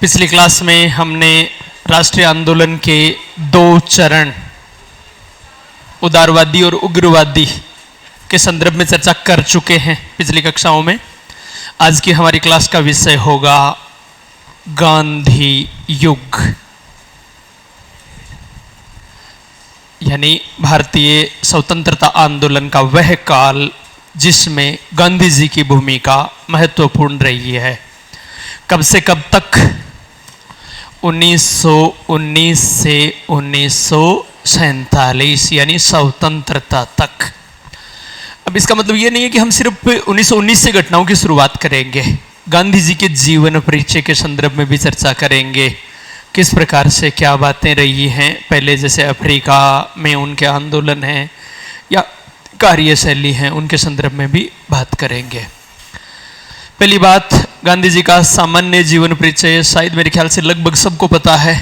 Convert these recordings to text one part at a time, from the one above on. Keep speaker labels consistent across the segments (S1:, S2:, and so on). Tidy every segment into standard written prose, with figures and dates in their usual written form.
S1: पिछली क्लास में हमने राष्ट्रीय आंदोलन के दो चरण उदारवादी और उग्रवादी के संदर्भ में चर्चा कर चुके हैं पिछली कक्षाओं में। आज की हमारी क्लास का विषय होगा गांधी युग, यानी भारतीय स्वतंत्रता आंदोलन का वह काल जिसमें गांधी जी की भूमिका महत्वपूर्ण रही है। कब से कब तक? 1919 से 1947 यानी स्वतंत्रता तक। अब इसका मतलब ये नहीं है कि हम सिर्फ 1919 से घटनाओं की शुरुआत करेंगे, गांधी जी के जीवन परिचय के संदर्भ में भी चर्चा करेंगे। किस प्रकार से क्या बातें रही हैं पहले, जैसे अफ्रीका में उनके आंदोलन हैं या कार्यशैली हैं, उनके संदर्भ में भी बात करेंगे। पहली बात, गांधी जी का सामान्य जीवन परिचय शायद मेरे ख्याल से लगभग सबको पता है।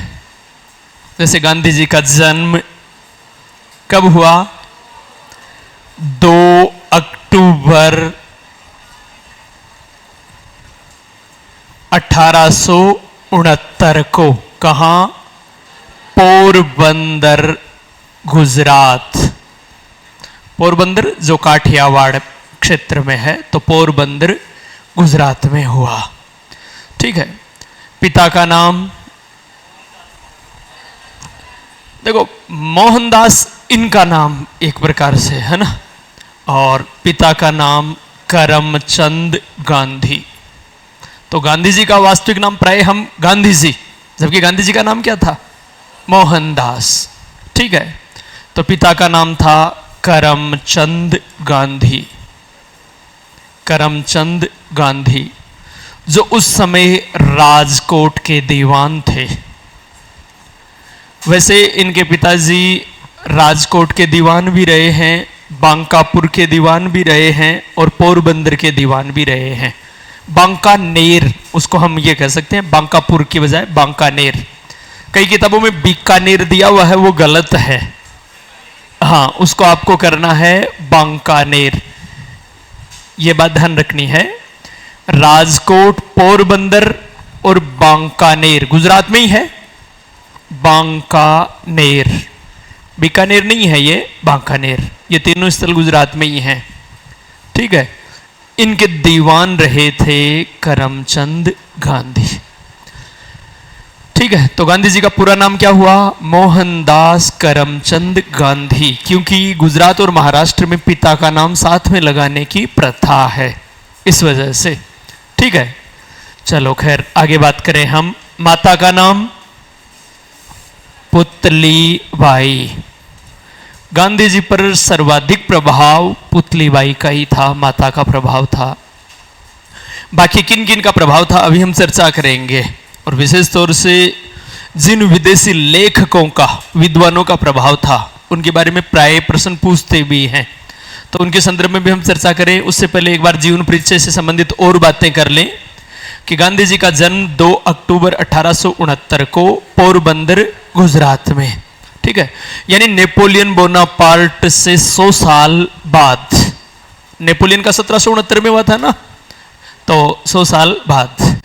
S1: जैसे गांधी जी का जन्म कब हुआ? 2 अक्टूबर 1869 को। कहाँ? पोरबंदर, गुजरात। पोरबंदर जो काठियावाड़ क्षेत्र में है, तो पोरबंदर गुजरात में हुआ। ठीक है। पिता का नाम देखो, मोहनदास इनका नाम एक प्रकार से है ना, और पिता का नाम करमचंद गांधी। तो गांधी जी का वास्तविक नाम प्राय हम गांधी जी, जबकि गांधी जी का नाम क्या था? मोहनदास। ठीक है। तो पिता का नाम था करमचंद गांधी। करमचंद गांधी जो उस समय राजकोट के दीवान थे। वैसे इनके पिताजी राजकोट के दीवान भी रहे हैं, बांकापुर के दीवान भी रहे हैं और पोरबंदर के दीवान भी रहे हैं। बांकानेर, उसको हम ये कह सकते हैं, बांकापुर की बजाय बांकानेर। कई किताबों में बीकानेर दिया हुआ है, वो गलत है। हाँ, उसको आपको करना है बांकानेर। ये बात ध्यान रखनी है। राजकोट, पोरबंदर और बांकानेर गुजरात में ही है। बांकानेर, बीकानेर नहीं है, ये बांकानेर। ये तीनों स्थल गुजरात में ही हैं। ठीक है। इनके दीवान रहे थे करमचंद गांधी। ठीक है। तो गांधी जी का पूरा नाम क्या हुआ? मोहनदास करमचंद गांधी, क्योंकि गुजरात और महाराष्ट्र में पिता का नाम साथ में लगाने की प्रथा है, इस वजह से। ठीक है। चलो खैर, आगे बात करें हम। माता का नाम पुतलीबाई। गांधी जी पर सर्वाधिक प्रभाव पुतलीबाई का ही था, माता का प्रभाव था। बाकी किन किन का प्रभाव था अभी हम चर्चा करेंगे, और विशेष तौर से जिन विदेशी लेखकों का, विद्वानों का प्रभाव था, उनके बारे में प्राय प्रश्न पूछते भी हैं, तो उनके संदर्भ में भी हम चर्चा करें। उससे पहले एक बार जीवन परिचय से संबंधित और बातें कर लें कि गांधी जी का जन्म 2 अक्टूबर 1869 को पोरबंदर, गुजरात में। ठीक है। यानी नेपोलियन बोनापार्ट से 100 साल बाद। नेपोलियन का 1769 में हुआ था ना, तो 100 साल बाद।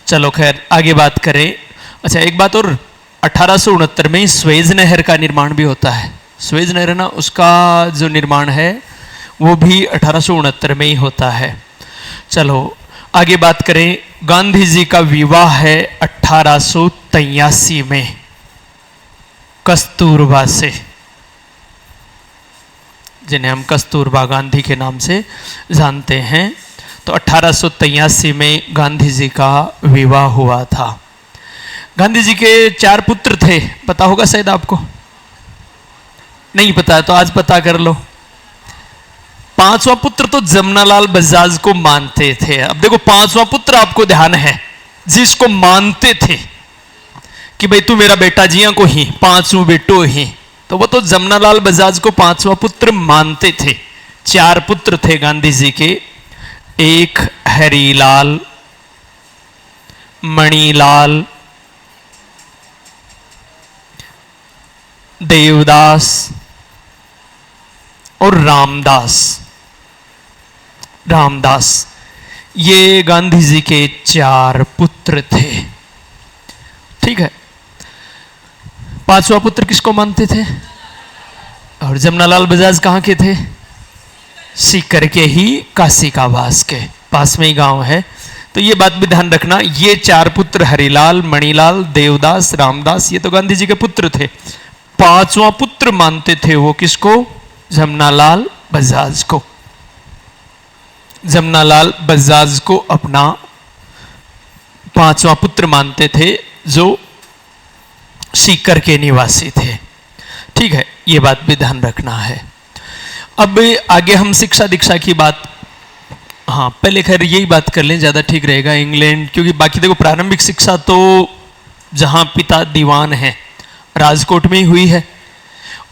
S1: चलो खैर, आगे बात करें। अच्छा, एक बात और, 1869 में स्वेज नहर का निर्माण भी होता है। स्वेज नहर ना, उसका जो निर्माण है वो भी 1869 में ही होता है। चलो आगे बात करें। गांधी जी का विवाह है 1883 में कस्तूरबा से, जिन्हें हम कस्तूरबा गांधी के नाम से जानते हैं। तो 1883 में गांधी जी का विवाह हुआ था। गांधी जी के 4 पुत्र थे, पता होगा शायद आपको। नहीं पता है तो आज पता कर लो। 5वां पुत्र तो जमनालाल बजाज को मानते थे। अब देखो, 5वां पुत्र आपको ध्यान है, जिसको मानते थे कि भाई तू मेरा बेटा जिया को ही, 5वां बेटो ही, तो वो तो जमनालाल बजाज को 5वां पुत्र मानते थे। 4 पुत्र थे गांधी जी के। एक हरीलाल, मणिलाल, देवदास और रामदास। रामदास, ये गांधी जी के 4 पुत्र थे। ठीक है। पांचवा पुत्र किसको मानते थे? और जमनालाल बजाज कहाँ के थे? सीकर के ही काशिकाबास के पास में ही गांव है। तो ये बात भी ध्यान रखना, ये चार पुत्र हरिलाल, मणिलाल, देवदास, रामदास, ये तो गांधी जी के पुत्र थे। पांचवा पुत्र मानते थे वो किसको? जमनालाल बजाज को। जमनालाल बजाज को अपना पांचवा पुत्र मानते थे, जो सीकर के निवासी थे। ठीक है, ये बात भी ध्यान रखना है। अब आगे हम शिक्षा दीक्षा की बात, हाँ पहले खैर यही बात कर लें, ज़्यादा ठीक रहेगा। इंग्लैंड, क्योंकि बाकी देखो प्रारंभिक शिक्षा तो जहाँ पिता दीवान हैं राजकोट में ही हुई है।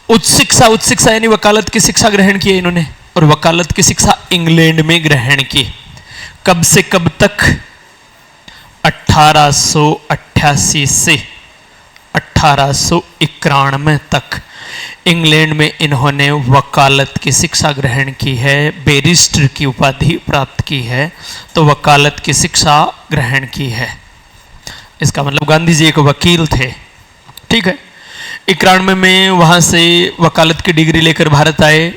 S1: उच्च शिक्षा यानी वकालत की शिक्षा ग्रहण की है इन्होंने, और वकालत की शिक्षा इंग्लैंड में ग्रहण की। कब से कब तक? 1888 से 1891 तक इंग्लैंड में इन्होंने वकालत की शिक्षा ग्रहण की है, बैरिस्टर की उपाधि प्राप्त की है, तो वकालत की शिक्षा ग्रहण की है। इसका मतलब गांधी जी एक वकील थे। ठीक है, 91 में वहाँ से वकालत की डिग्री लेकर भारत आए,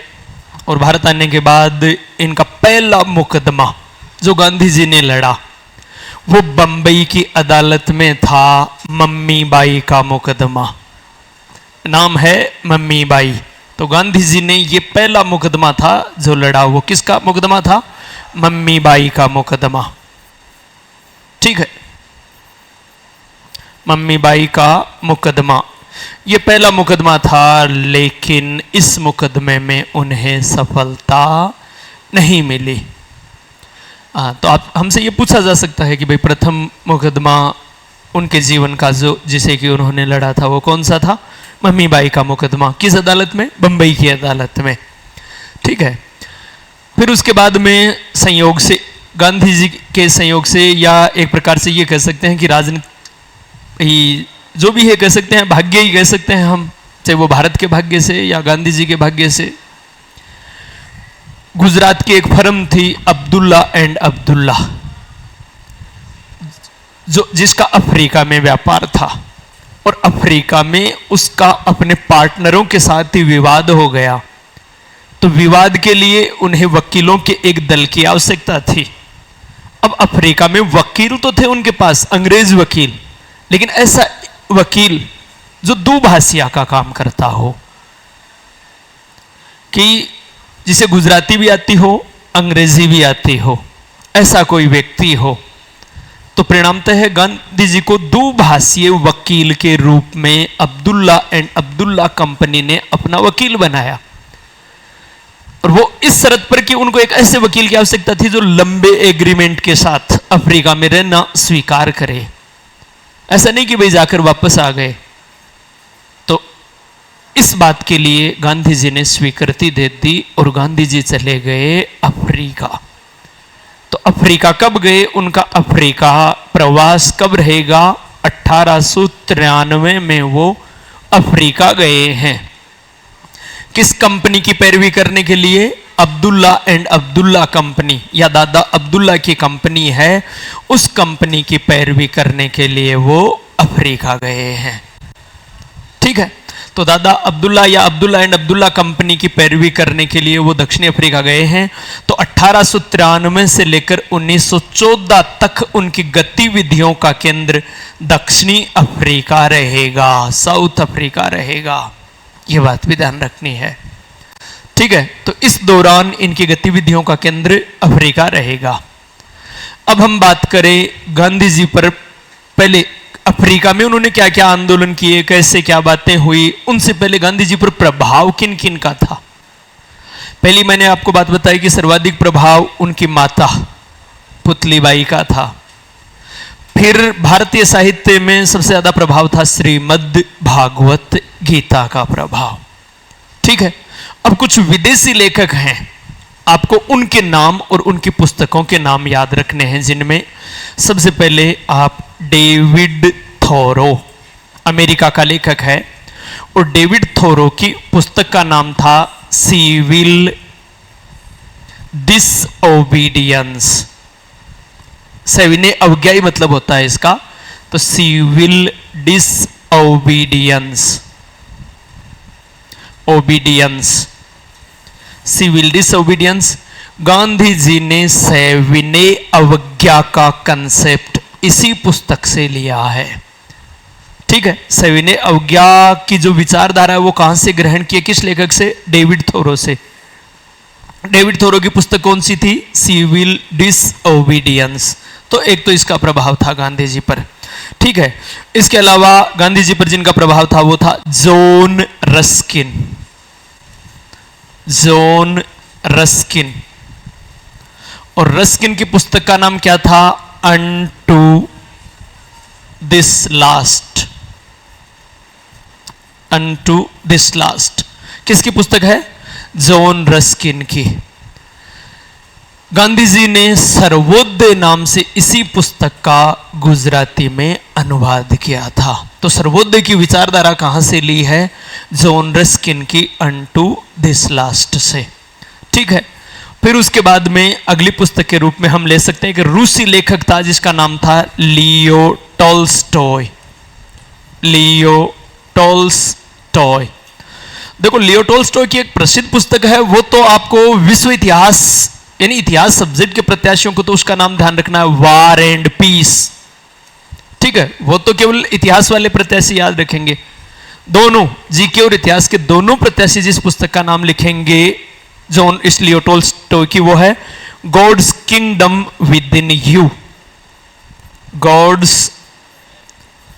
S1: और भारत आने के बाद इनका पहला मुकदमा जो गांधी जी ने लड़ा वो बंबई की अदालत में था, मम्मी बाई का मुकदमा। नाम है मम्मी बाई। तो गांधी जी ने ये पहला मुकदमा था जो लड़ा, वो किसका मुकदमा था? मम्मी बाई का मुकदमा। ठीक है, मम्मी बाई का मुकदमा ये पहला मुकदमा था, लेकिन इस मुकदमे में उन्हें सफलता नहीं मिली। तो आप हमसे ये पूछा जा सकता है कि भाई प्रथम मुकदमा उनके जीवन का जो जिसे कि उन्होंने लड़ा था वो कौन सा था? मम्मी बाई का मुकदमा। किस अदालत में? बंबई की अदालत में। ठीक है, फिर उसके बाद में संयोग से, गांधी जी के संयोग से, या एक प्रकार से ये कह सकते हैं कि राजनीति जो भी है कह सकते हैं, भाग्य ही कह सकते हैं हम, चाहे वो भारत के भाग्य से या गांधी जी के भाग्य से। गुजरात की एक फर्म थी अब्दुल्ला एंड अब्दुल्ला, जिसका अफ्रीका में व्यापार था, और अफ्रीका में उसका अपने पार्टनरों के साथ ही विवाद हो गया। तो विवाद के लिए उन्हें वकीलों के एक दल की आवश्यकता थी। अब अफ्रीका में वकील तो थे उनके पास, अंग्रेज वकील, लेकिन ऐसा वकील जो दुभाषिया का काम करता हो, कि जिसे गुजराती भी आती हो, अंग्रेजी भी आती हो, ऐसा कोई व्यक्ति हो। तो परिणामतः गांधी जी को दुभाषीय वकील के रूप में अब्दुल्ला एंड अब्दुल्ला कंपनी ने अपना वकील बनाया, और वो इस शर्त पर कि उनको एक ऐसे वकील की आवश्यकता थी जो लंबे एग्रीमेंट के साथ अफ्रीका में रहना स्वीकार करे। ऐसा नहीं कि भाई जाकर वापस आ गए। तो इस बात के लिए गांधी जी ने स्वीकृति दे दी और गांधी जी चले गए अफ्रीका। तो अफ्रीका कब गए? उनका अफ्रीका प्रवास कब रहेगा? 1893 में वो अफ्रीका गए हैं। किस कंपनी की पैरवी करने के लिए? अब्दुल्ला एंड अब्दुल्ला कंपनी, या दादा अब्दुल्ला की कंपनी है, उस कंपनी की पैरवी करने के लिए वो अफ्रीका गए हैं। ठीक है, तो दादा अब्दुल्ला या अब्दुल्ला एंड अब्दुल्ला कंपनी की पैरवी करने के लिए वो दक्षिणी अफ्रीका गए हैं। तो 1893 से लेकर 1914 तक उनकी गतिविधियों का केंद्र दक्षिणी अफ्रीका रहेगा, साउथ अफ्रीका रहेगा। ये बात भी ध्यान रखनी है। ठीक है, तो इस दौरान इनकी गतिविधियों का केंद्र अफ्रीका रहेगा। अब हम बात करें गांधी जी पर। पहले अफ्रीका में उन्होंने क्या क्या आंदोलन किए, कैसे क्या बातें हुई, उनसे पहले गांधी जी पर प्रभाव किन किन का था? पहली मैंने आपको बात बताई कि सर्वाधिक प्रभाव उनकी माता पुतलीबाई का था। फिर भारतीय साहित्य में सबसे ज्यादा प्रभाव था श्रीमद् भागवत गीता का प्रभाव। ठीक है, अब कुछ विदेशी लेखक हैं, आपको उनके नाम और उनकी पुस्तकों के नाम याद रखने हैं, जिनमें सबसे पहले आप डेविड थोरो, अमेरिका का लेखक है, और डेविड थोरो की पुस्तक का नाम था सिविल डिसओबीडियंस। सविनय अवज्ञा मतलब होता है इसका, तो civil disobedience, obedience, civil disobedience. Gandhi ji ने सविनय अवज्ञा का कंसेप्ट इसी पुस्तक से लिया है। ठीक है, सविनय अवज्ञा की जो विचारधारा है वो कहां से ग्रहण की, किस लेखक से? डेविड थोरो से। डेविड थोरो की पुस्तक कौन सी थी? Civil disobedience. तो एक तो इसका प्रभाव था गांधी जी पर। ठीक है, इसके अलावा गांधी जी पर जिनका प्रभाव था वो था जॉन रस्किन। जॉन रस्किन, और रस्किन की पुस्तक का नाम क्या था? Unto this last. Unto this last किसकी पुस्तक है? जॉन रस्किन की। गांधी जी ने सर्वोदय नाम से इसी पुस्तक का गुजराती में अनुवाद किया था। तो सर्वोदय की विचारधारा कहां से ली है? जॉन रस्किन की अनटू दिस लास्ट से। ठीक है, फिर उसके बाद में अगली पुस्तक के रूप में हम ले सकते हैं कि रूसी लेखक था जिसका नाम था लियो टॉल्स्टॉय। Leo Tolstoy. देखो, लियो टॉल्स्टॉय की एक प्रसिद्ध पुस्तक है, वो तो आपको विश्व इतिहास यानी इतिहास सब्जेक्ट के प्रत्याशियों को तो उसका नाम ध्यान रखना है, वार एंड पीस। ठीक है, वो तो केवल इतिहास वाले प्रत्याशी याद रखेंगे। दोनों जीके और इतिहास के दोनों प्रत्याशी जिस पुस्तक का नाम लिखेंगे जॉन इस लियो टॉल्स्टॉय की, वो है God's kingdom within you. God's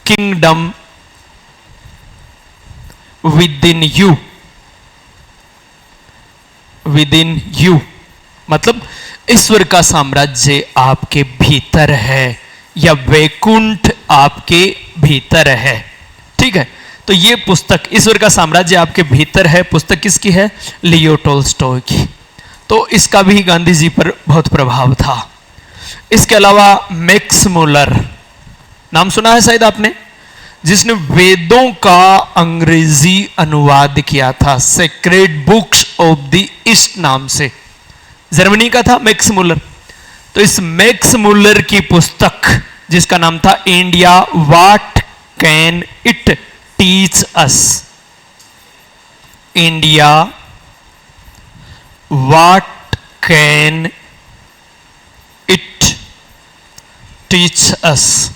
S1: kingdom within you. Within you मतलब ईश्वर का साम्राज्य आपके भीतर है, या वैकुंठ आपके भीतर है। ठीक है, तो ये पुस्तक ईश्वर का साम्राज्य आपके भीतर है, पुस्तक किसकी है? लियो टॉल्स्टॉय की। तो इसका भी गांधी जी पर बहुत प्रभाव था। इसके अलावा मैक्स मुलर, नाम सुना है शायद आपने, जिसने वेदों का अंग्रेजी अनुवाद किया था, sacred books of the east नाम से। जर्मनी का था मैक्स मुलर। तो इस मैक्स मुलर की पुस्तक जिसका नाम था India what can it teach us. India what can it teach us.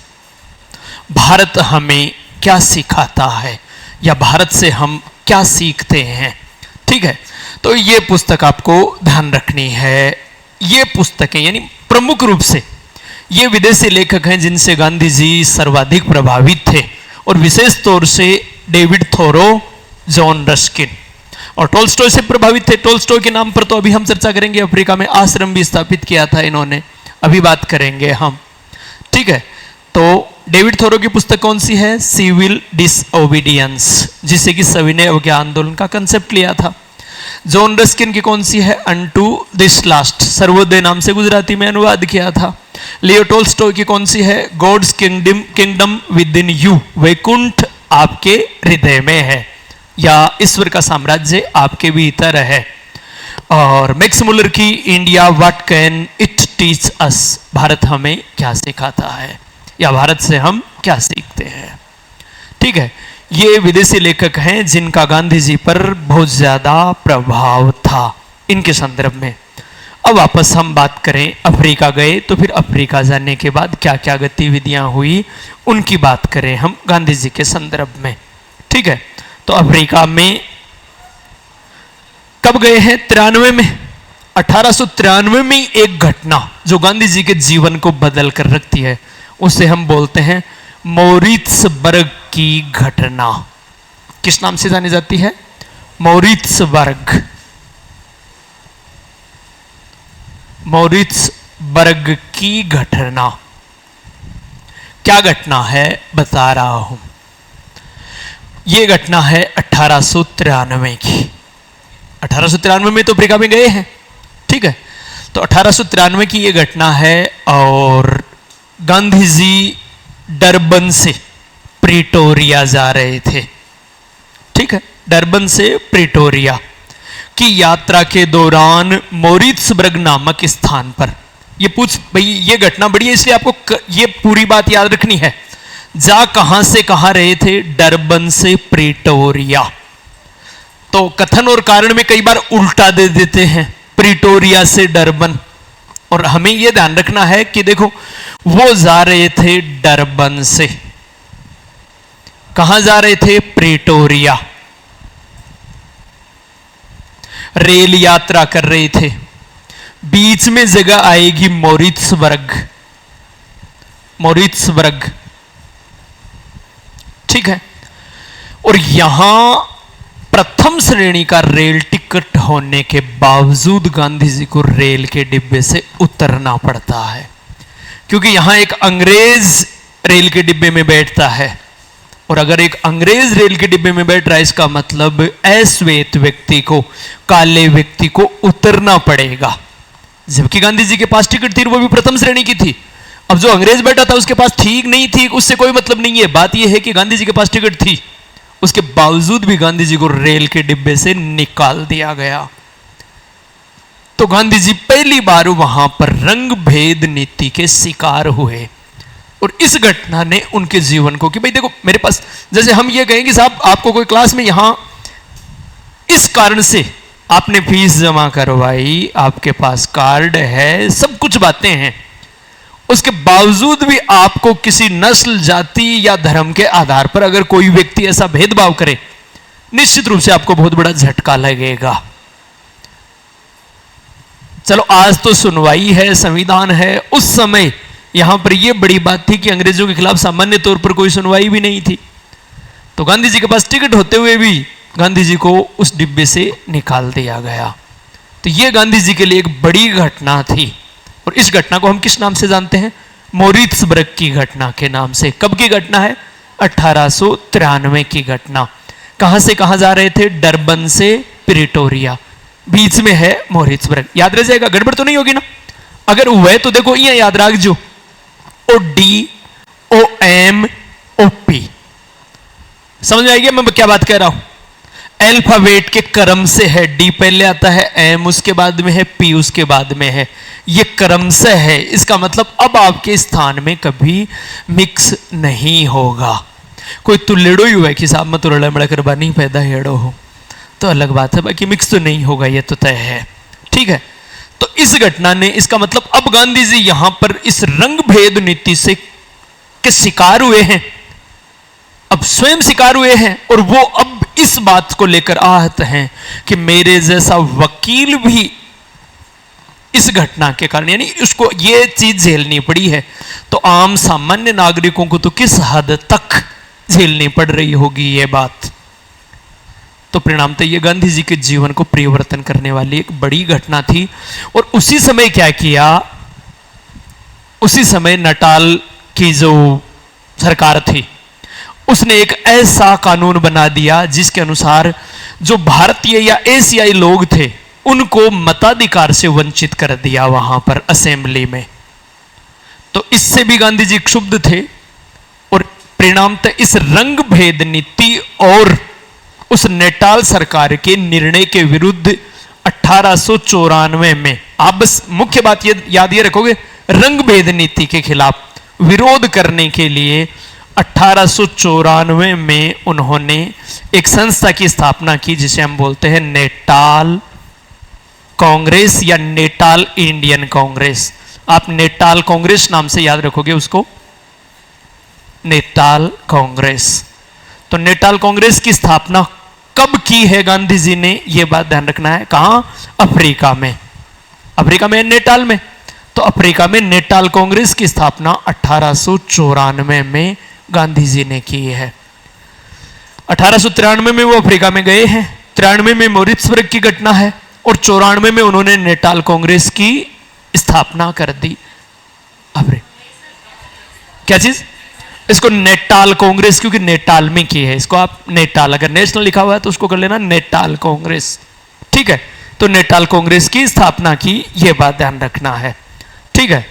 S1: Bharat हमें क्या सिखाता है, या भारत से हम क्या सीखते हैं। ठीक है, तो ये पुस्तक आपको ध्यान रखनी है। ये पुस्तकें यानी प्रमुख रूप से ये विदेशी लेखक हैं जिनसे गांधी जी सर्वाधिक प्रभावित थे, और विशेष तौर से डेविड थोरो, जॉन रस्किन और टॉल्स्टॉय से प्रभावित थे। टॉल्स्टॉय के नाम पर तो अभी हम चर्चा करेंगे, अफ्रीका में आश्रम भी स्थापित किया था इन्होंने, अभी बात करेंगे हम। ठीक है, तो डेविड थोरो की पुस्तक कौन सी है? सिविल डिसओबीडियंस, जिसे कि सविनय अवज्ञा आंदोलन का कंसेप्ट लिया था। जॉन रस्किन की कौन सी है? अनटू दिस लास्ट, सर्वोदय नाम से गुजराती में अनुवाद किया था। लियो टॉल्स्टॉय की कौन सी है? God's kingdom within you, वैकुंठ आपके हृदय में है, या ईश्वर का साम्राज्य आपके भीतर है। और मैक्स मुलर की India what can it teach us, Bharat हमें क्या सिखाता है, या भारत से हम क्या सीखते हैं। ठीक है, ये विदेशी लेखक हैं जिनका गांधी जी पर बहुत ज्यादा प्रभाव था इनके संदर्भ में। अब वापस हम बात करें, अफ्रीका गए तो फिर अफ्रीका जाने के बाद क्या क्या गतिविधियां हुई उनकी बात करें हम गांधी जी के संदर्भ में। ठीक है, तो अफ्रीका में कब गए हैं? 93 में। 1893 में एक घटना जो गांधी जी के जीवन को बदल कर रखती है, उसे हम बोलते हैं मोरित्सबर्ग की घटना। किस नाम से जानी जाती है? मोरित्सबर्ग। मोरित्सबर्ग की घटना। क्या घटना है बता रहा हूं। यह घटना है 1893 की। 1893 में तो अफ्रीका में गए हैं। ठीक है, तो 1893 की यह घटना है, और गांधी जी डरबन से प्रिटोरिया जा रहे थे। ठीक है, डरबन से प्रिटोरिया की यात्रा के दौरान मोरित्सबर्ग नामक स्थान पर, ये घटना बड़ी है इसलिए आपको ये पूरी बात याद रखनी है। जा कहां से कहां रहे थे? डरबन से प्रिटोरिया। तो कथन और कारण में कई बार उल्टा दे देते हैं, प्रिटोरिया से डरबन। और हमें यह ध्यान रखना है कि देखो, वो जा रहे थे डरबन से, कहां जा रहे थे? प्रिटोरिया। रेल यात्रा कर रहे थे। बीच में जगह आएगी मोरित्सबर्ग, मोरित्सबर्ग, ठीक है। और यहां प्रथम श्रेणी का रेल टिकट होने के बावजूद गांधी जी को रेल के डिब्बे से उतरना पड़ता है, क्योंकि यहां एक अंग्रेज रेल के डिब्बे में बैठता है। और अगर एक अंग्रेज रेल के डिब्बे में बैठ रहा है, इसका मतलब अश्वेत व्यक्ति को, काले व्यक्ति को उतरना पड़ेगा। जबकि गांधी जी के पास टिकट थी, वो भी प्रथम श्रेणी की थी। अब जो अंग्रेज बैठा था उसके पास ठीक नहीं थी, उससे कोई मतलब नहीं है। बात यह है कि गांधी जी के पास टिकट थी, उसके बावजूद भी गांधी जी को रेल के डिब्बे से निकाल दिया गया। तो गांधी जी पहली बार वहां पर रंग भेद नीति के शिकार हुए। और इस घटना ने उनके जीवन को, कि भाई देखो मेरे पास, जैसे हम ये कहें कि साहब आपको कोई क्लास में यहां इस कारण से आपने फीस जमा करवाई, आपके पास कार्ड है, सब कुछ बातें हैं, उसके बावजूद भी आपको किसी नस्ल, जाति या धर्म के आधार पर अगर कोई व्यक्ति ऐसा भेदभाव करे, निश्चित रूप से आपको बहुत बड़ा झटका लगेगा। चलो आज तो सुनवाई है, संविधान है, उस समय यहां पर यह बड़ी बात थी कि अंग्रेजों के खिलाफ सामान्य तौर पर कोई सुनवाई भी नहीं थी। तो गांधी जी के पास टिकट होते हुए भी गांधी जी को उस डिब्बे से निकाल दिया गया। तो यह गांधी जी के लिए एक बड़ी घटना थी। और इस घटना को हम किस नाम से जानते हैं? मोरित्सबर्ग की घटना के नाम से। कब की घटना है? 1893 की घटना। कहां से कहां जा रहे थे? डरबन से प्रिटोरिया, बीच में है मोरित्सबर्ग। याद रह जाएगा, गड़बड़ तो नहीं होगी ना? अगर हुआ है तो देखो ये याद रख जो, ODOMOP, समझ आएगी मैं क्या बात कह रहा हूं? अल्फाबेट के क्रम से है, डी पहले आता है, एम उसके बाद में है, पी उसके बाद में है, ये क्रम से है। इसका मतलब अब आपके स्थान में कभी मिक्स नहीं होगा। कोई तुल्लेड़ो ही हुआ है कि साहब मैं तो रड़ा मड़ा करवा नहीं पैदा हेड़ो हो, तो अलग बात है, बाकी मिक्स तो नहीं होगा, ये तो तय है, ठीक है। तो इस घटना ने, इसका मतलब अब गांधी जी यहां पर इस रंग भेद नीति से के शिकार हुए हैं, अब स्वयं शिकार हुए हैं। और वो अब इस बात को लेकर आहत हैं कि मेरे जैसा वकील भी इस घटना के कारण, यानी उसको ये चीज झेलनी पड़ी है, तो आम सामान्य नागरिकों को तो किस हद तक झेलनी पड़ रही होगी ये बात। तो परिणामतः ये गांधी जी के जीवन को परिवर्तन करने वाली एक बड़ी घटना थी। और उसी समय क्या किया, उसी समय नटाल की जो सरकार थी उसने एक ऐसा कानून बना दिया जिसके अनुसार जो भारतीय या एशियाई लोग थे उनको मताधिकार से वंचित कर दिया वहां पर असेंबली में। तो इससे भी गांधी जी क्षुब्ध थे। और परिणामतः इस रंग भेद नीति और उस नेटाल सरकार के निर्णय के विरुद्ध 1894 में, आप बस मुख्य बात ये याद ये रखोगे, रंग भेद नीति के खिलाफ विरोध करने के लिए 1894 में उन्होंने एक संस्था की स्थापना की जिसे हम बोलते हैं नेटाल कांग्रेस या नेटाल इंडियन कांग्रेस। आप नेटाल कांग्रेस नाम से याद रखोगे उसको, नेटाल कांग्रेस। तो नेटाल कांग्रेस की स्थापना कब की है गांधी जी ने, यह बात ध्यान रखना है। कहां? अफ्रीका में, अफ्रीका में, नेटाल में। तो अफ्रीका में नेटाल कांग्रेस की स्थापना 1894 में गांधी जी ने की है। 1893 में वो अफ्रीका में गए हैं, 93 में मोरित्सबर्ग की घटना है और 94 में उन्होंने नेटाल कांग्रेस की स्थापना कर दी। अफ्रीका क्या चीज? इसको नेटाल कांग्रेस, क्योंकि नेटाल में की है, इसको आप नेटाल, अगर नेशनल लिखा हुआ है तो उसको कर लेना नेटाल कांग्रेस, ठीक है। तो नेटाल कांग्रेस की स्थापना की, यह बात ध्यान रखना है, ठीक है।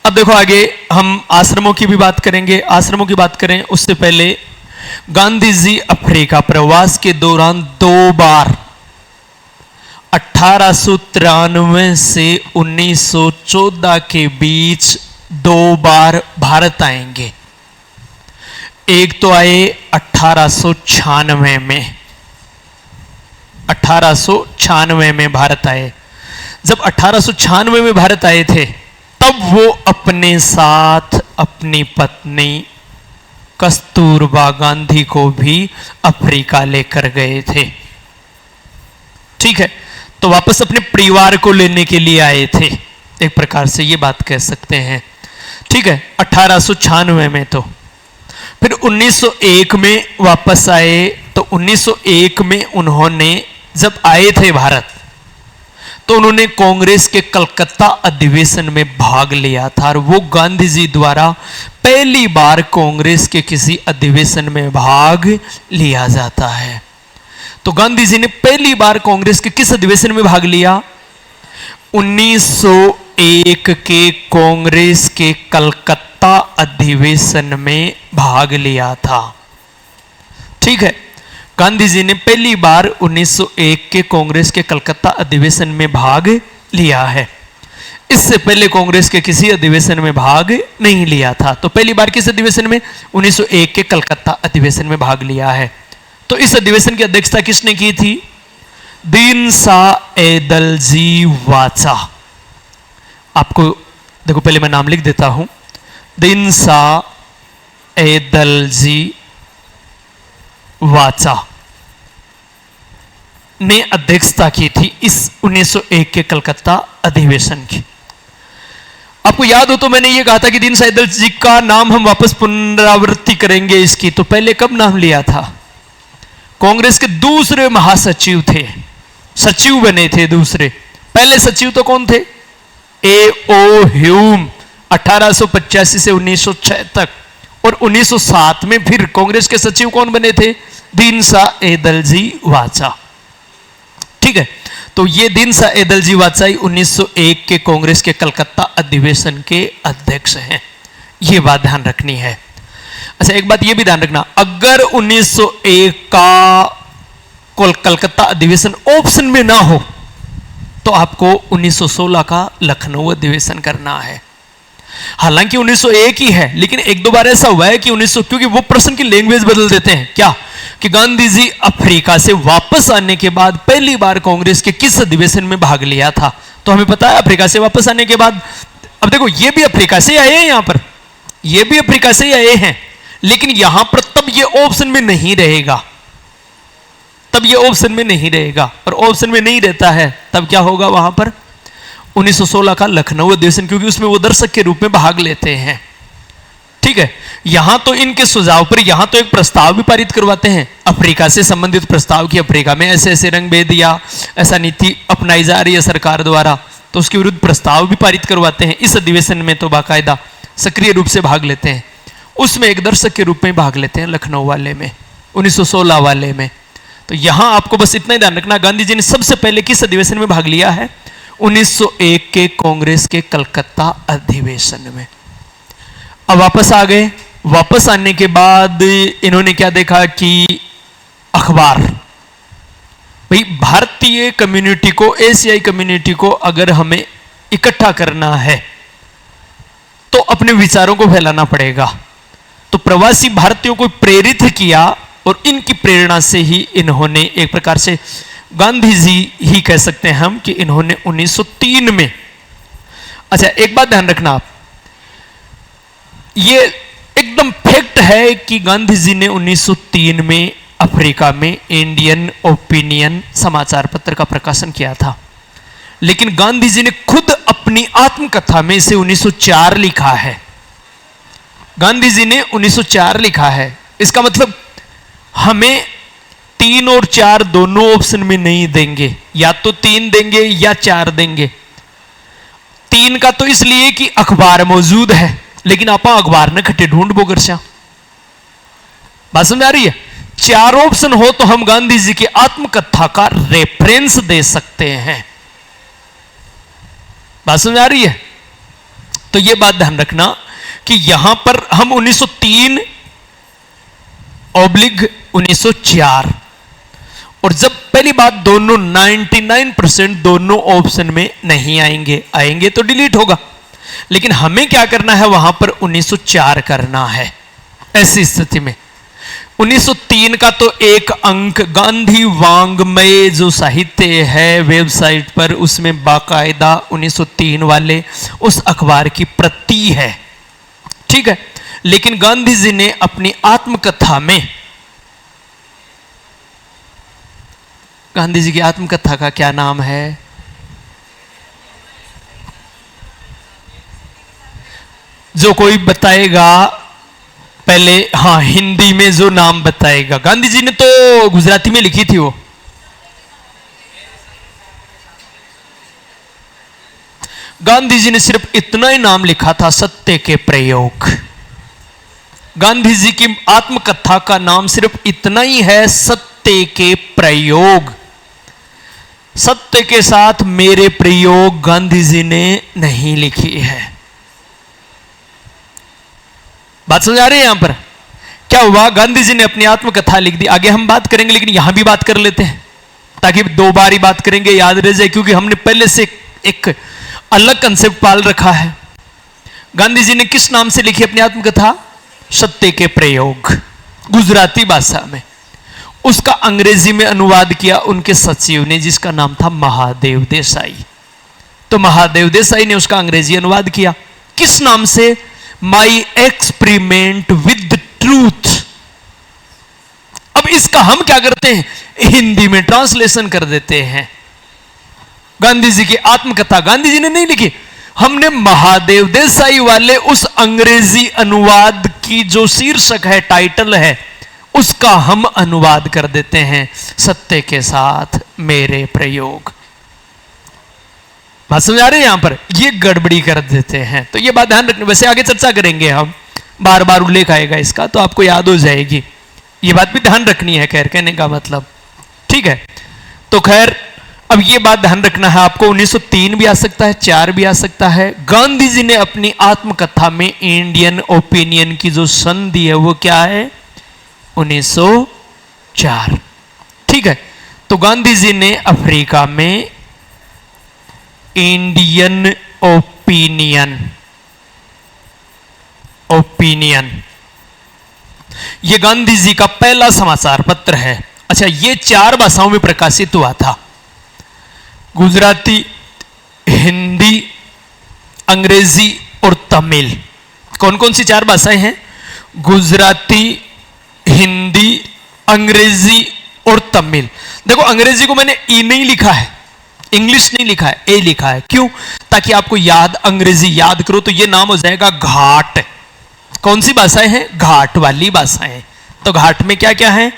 S1: अब देखो आगे हम आश्रमों की भी बात करेंगे। आश्रमों की बात करें उससे पहले गांधी जी अफ्रीका प्रवास के दौरान 2 बार 1893 से 1914 के बीच 2 बार भारत आएंगे। एक तो आए 1896 में, 1896 में भारत आए। जब 1896 में भारत आए थे तब वो अपने साथ अपनी पत्नी कस्तूरबा गांधी को भी अफ्रीका लेकर गए थे। ठीक है, तो वापस अपने परिवार को लेने के लिए आए थे, एक प्रकार से ये बात कह सकते हैं। ठीक है, 1896 में। तो फिर 1901 में वापस आए। तो 1901 में उन्होंने जब आए थे भारत तो उन्होंने कांग्रेस के कलकत्ता अधिवेशन में भाग लिया था, और वो गांधी जी द्वारा पहली बार कांग्रेस के किसी अधिवेशन में भाग लिया जाता है। तो गांधी जी ने पहली बार कांग्रेस के किस अधिवेशन में भाग लिया? 1901 के कांग्रेस के कलकत्ता अधिवेशन में भाग लिया था। ठीक है, गांधी जी ने पहली बार 1901 के कांग्रेस के कलकत्ता अधिवेशन में भाग लिया है। इससे पहले कांग्रेस के किसी अधिवेशन में भाग नहीं लिया था। तो पहली बार किस अधिवेशन में? 1901 के कलकत्ता अधिवेशन में भाग लिया है। तो इस अधिवेशन की अध्यक्षता किसने की थी? दीनसा एदलजी वाचा। आपको देखो, पहले मैं नाम लिख देता हूं। दीनसा एदलजी वाचा ने अध्यक्षता की थी इस 1901 के कलकत्ता अधिवेशन की। आपको याद हो तो मैंने ये कहा था कि दीनसा एदलजी का नाम हम वापस पुनरावृत्ति करेंगे इसकी। तो पहले कब नाम लिया था? कांग्रेस के दूसरे महासचिव थे, सचिव बने थे दूसरे। पहले सचिव तो कौन थे? ए.ओ. ह्यूम, 1885 से 1906 तक। और 1907 में फिर कांग्रेस के सचिव कौन बने थे? दीनसा एदलजी वाचा। ठीक है, तो ये दीनसा एदलजी वाचा 1901 के कांग्रेस के कलकत्ता अधिवेशन के अध्यक्ष हैं। ये बात ध्यान रखनी है। अच्छा, एक बात ये भी ध्यान रखना, अगर 1901 का कलकत्ता अधिवेशन ऑप्शन में ना हो तो आपको 1916 का लखनऊ अधिवेशन करना है। हालांकि 1901 ही है, लेकिन एक दो बार ऐसा हुआ है कि 1900, क्योंकि वो प्रश्न की लैंग्वेज बदल देते हैं। क्या कि गांधी जी अफ्रीका से वापस आने के बाद पहली बार कांग्रेस के किस अधिवेशन में भाग लिया था? तो हमें पता है अफ्रीका से वापस आने के बाद। अब देखो, ये भी अफ्रीका से आए हैं, यहां पर ये भी अफ्रीका से आए हैं, लेकिन यहां पर तब ये ऑप्शन में नहीं रहेगा, तब ये ऑप्शन में नहीं रहेगा। और ऑप्शन में नहीं रहता है तब क्या होगा वहां पर? 1916 का लखनऊ अधिवेशन, क्योंकि उसमें वो दर्शक के रूप में भाग लेते हैं। ठीक है, यहां तो इनके सुझाव पर यहां तो एक प्रस्ताव भी पारित करवाते हैं अफ्रीका से संबंधित प्रस्ताव की अफ्रीका में ऐसे ऐसे रंग भेद या ऐसा नीति अपनाई जा रही है सरकार द्वारा, तो उसके विरुद्ध प्रस्ताव भी पारित करवाते हैं। इस अधिवेशन में तो बाकायदा सक्रिय रूप से भाग लेते हैं, उसमें एक दर्शक के रूप में भाग लेते हैं लखनऊ वाले में, 1916 वाले में। तो यहां आपको बस इतना ही ध्यान रखना, गांधी जी ने सबसे पहले किस अधिवेशन में भाग लिया है? 1901 के कांग्रेस के कलकत्ता अधिवेशन में। अब वापस आ गए। वापस आने के बाद इन्होंने क्या देखा कि अखबार, भाई भारतीय कम्युनिटी को, एशियाई कम्युनिटी को अगर हमें इकट्ठा करना है तो अपने विचारों को फैलाना पड़ेगा। तो प्रवासी भारतीयों को प्रेरित किया और इनकी प्रेरणा से ही इन्होंने एक प्रकार से, गांधी जी ही कह सकते हैं हम कि इन्होंने 1903 में, अच्छा एक बात ध्यान रखना आप, ये एकदम फैक्ट है कि गांधी जी ने 1903 में अफ्रीका में इंडियन ओपिनियन समाचार पत्र का प्रकाशन किया था, लेकिन गांधी जी ने खुद अपनी आत्मकथा में इसे 1904 लिखा है। गांधी जी ने 1904 लिखा है। इसका मतलब हमें 3 और 4 दोनों ऑप्शन में नहीं देंगे, या तो 3 देंगे या 4 देंगे। 3 का तो इसलिए कि अखबार मौजूद है, लेकिन आप अखबार ने खट्टे ढूंढ बोगर से, बात समझ आ रही है? 4 ऑप्शन हो तो हम गांधी जी की आत्मकथा का रेफरेंस दे सकते हैं, बात समझ आ रही है? तो यह बात ध्यान रखना कि यहां पर हम 1903/1904, और जब पहली बात दोनों 99% दोनों ऑप्शन में नहीं आएंगे, आएंगे तो डिलीट होगा, लेकिन हमें क्या करना है वहां पर 1904 करना है। ऐसी स्थिति में 1903 का तो एक अंक गांधी वांग्मय जो साहित्य है वेबसाइट पर, उसमें बाकायदा 1903 वाले उस अखबार की प्रति है, ठीक है। लेकिन गांधी जी ने अपनी आत्मकथा में, गांधी जी की आत्मकथा का क्या नाम है? जो कोई बताएगा पहले, हाँ हिंदी में जो नाम बताएगा। गांधी जी ने तो गुजराती में लिखी थी वो। गांधी जी ने सिर्फ इतना ही नाम लिखा था, सत्य के प्रयोग। गांधी जी की आत्मकथा का नाम सिर्फ इतना ही है, सत्य के प्रयोग। सत्य के साथ मेरे प्रयोग गांधी जी ने नहीं लिखी है। बात समझ आ रही है? यहां पर क्या हुआ, गांधी जी ने अपनी आत्मकथा लिख दी। आगे हम बात करेंगे, लेकिन यहां भी बात कर लेते हैं ताकि दो बार ही बात करेंगे, याद रह जाए, क्योंकि हमने पहले से एक अलग कंसेप्ट पाल रखा है। गांधी जी ने किस नाम से लिखी अपनी आत्मकथा? सत्य के प्रयोग, गुजराती भाषा में। उसका अंग्रेजी में अनुवाद किया उनके सचिव ने, जिसका नाम था महादेव देसाई। तो महादेव देसाई ने उसका अंग्रेजी अनुवाद किया किस नाम से? My experiment with truth. अब इसका हम क्या करते हैं, हिंदी में ट्रांसलेशन कर देते हैं। गांधी जी की आत्मकथा गांधी जी ने नहीं लिखी, हमने महादेव देसाई वाले उस अंग्रेजी अनुवाद की जो शीर्षक है, टाइटल है, उसका हम अनुवाद कर देते हैं, सत्य के साथ मेरे प्रयोग। बात समझ आ रही है? यहां पर ये गड़बड़ी कर देते हैं, तो ये बात ध्यान रखनी। वैसे आगे चर्चा करेंगे हम, बार बार उल्लेख आएगा इसका, तो आपको याद हो जाएगी। ये बात भी ध्यान रखनी है, खैर कहने का मतलब, ठीक है। तो खैर अब ये बात ध्यान रखना है आपको, 1903 भी आ सकता है, 4 भी आ सकता है। गांधी जी ने अपनी आत्मकथा में इंडियन ओपिनियन की जो सन दी है वो क्या है? 1904, ठीक है। तो गांधी जी ने अफ्रीका में इंडियन ओपिनियन, ये गांधी जी का पहला समाचार पत्र है। अच्छा, ये 4 भाषाओं में प्रकाशित हुआ था, गुजराती, हिंदी, अंग्रेजी और तमिल। कौन कौन सी 4 भाषाएं हैं? गुजराती, हिंदी, अंग्रेजी और तमिल। देखो अंग्रेजी को मैंने ई नहीं लिखा है, इंग्लिश नहीं लिखा है, ए लिखा है। क्यों? ताकि आपको याद, अंग्रेजी याद करो तो ये नाम हो जाएगा घाट। कौन सी भाषाएं हैं? घाट वाली भाषाएं। तो घाट में क्या क्या है?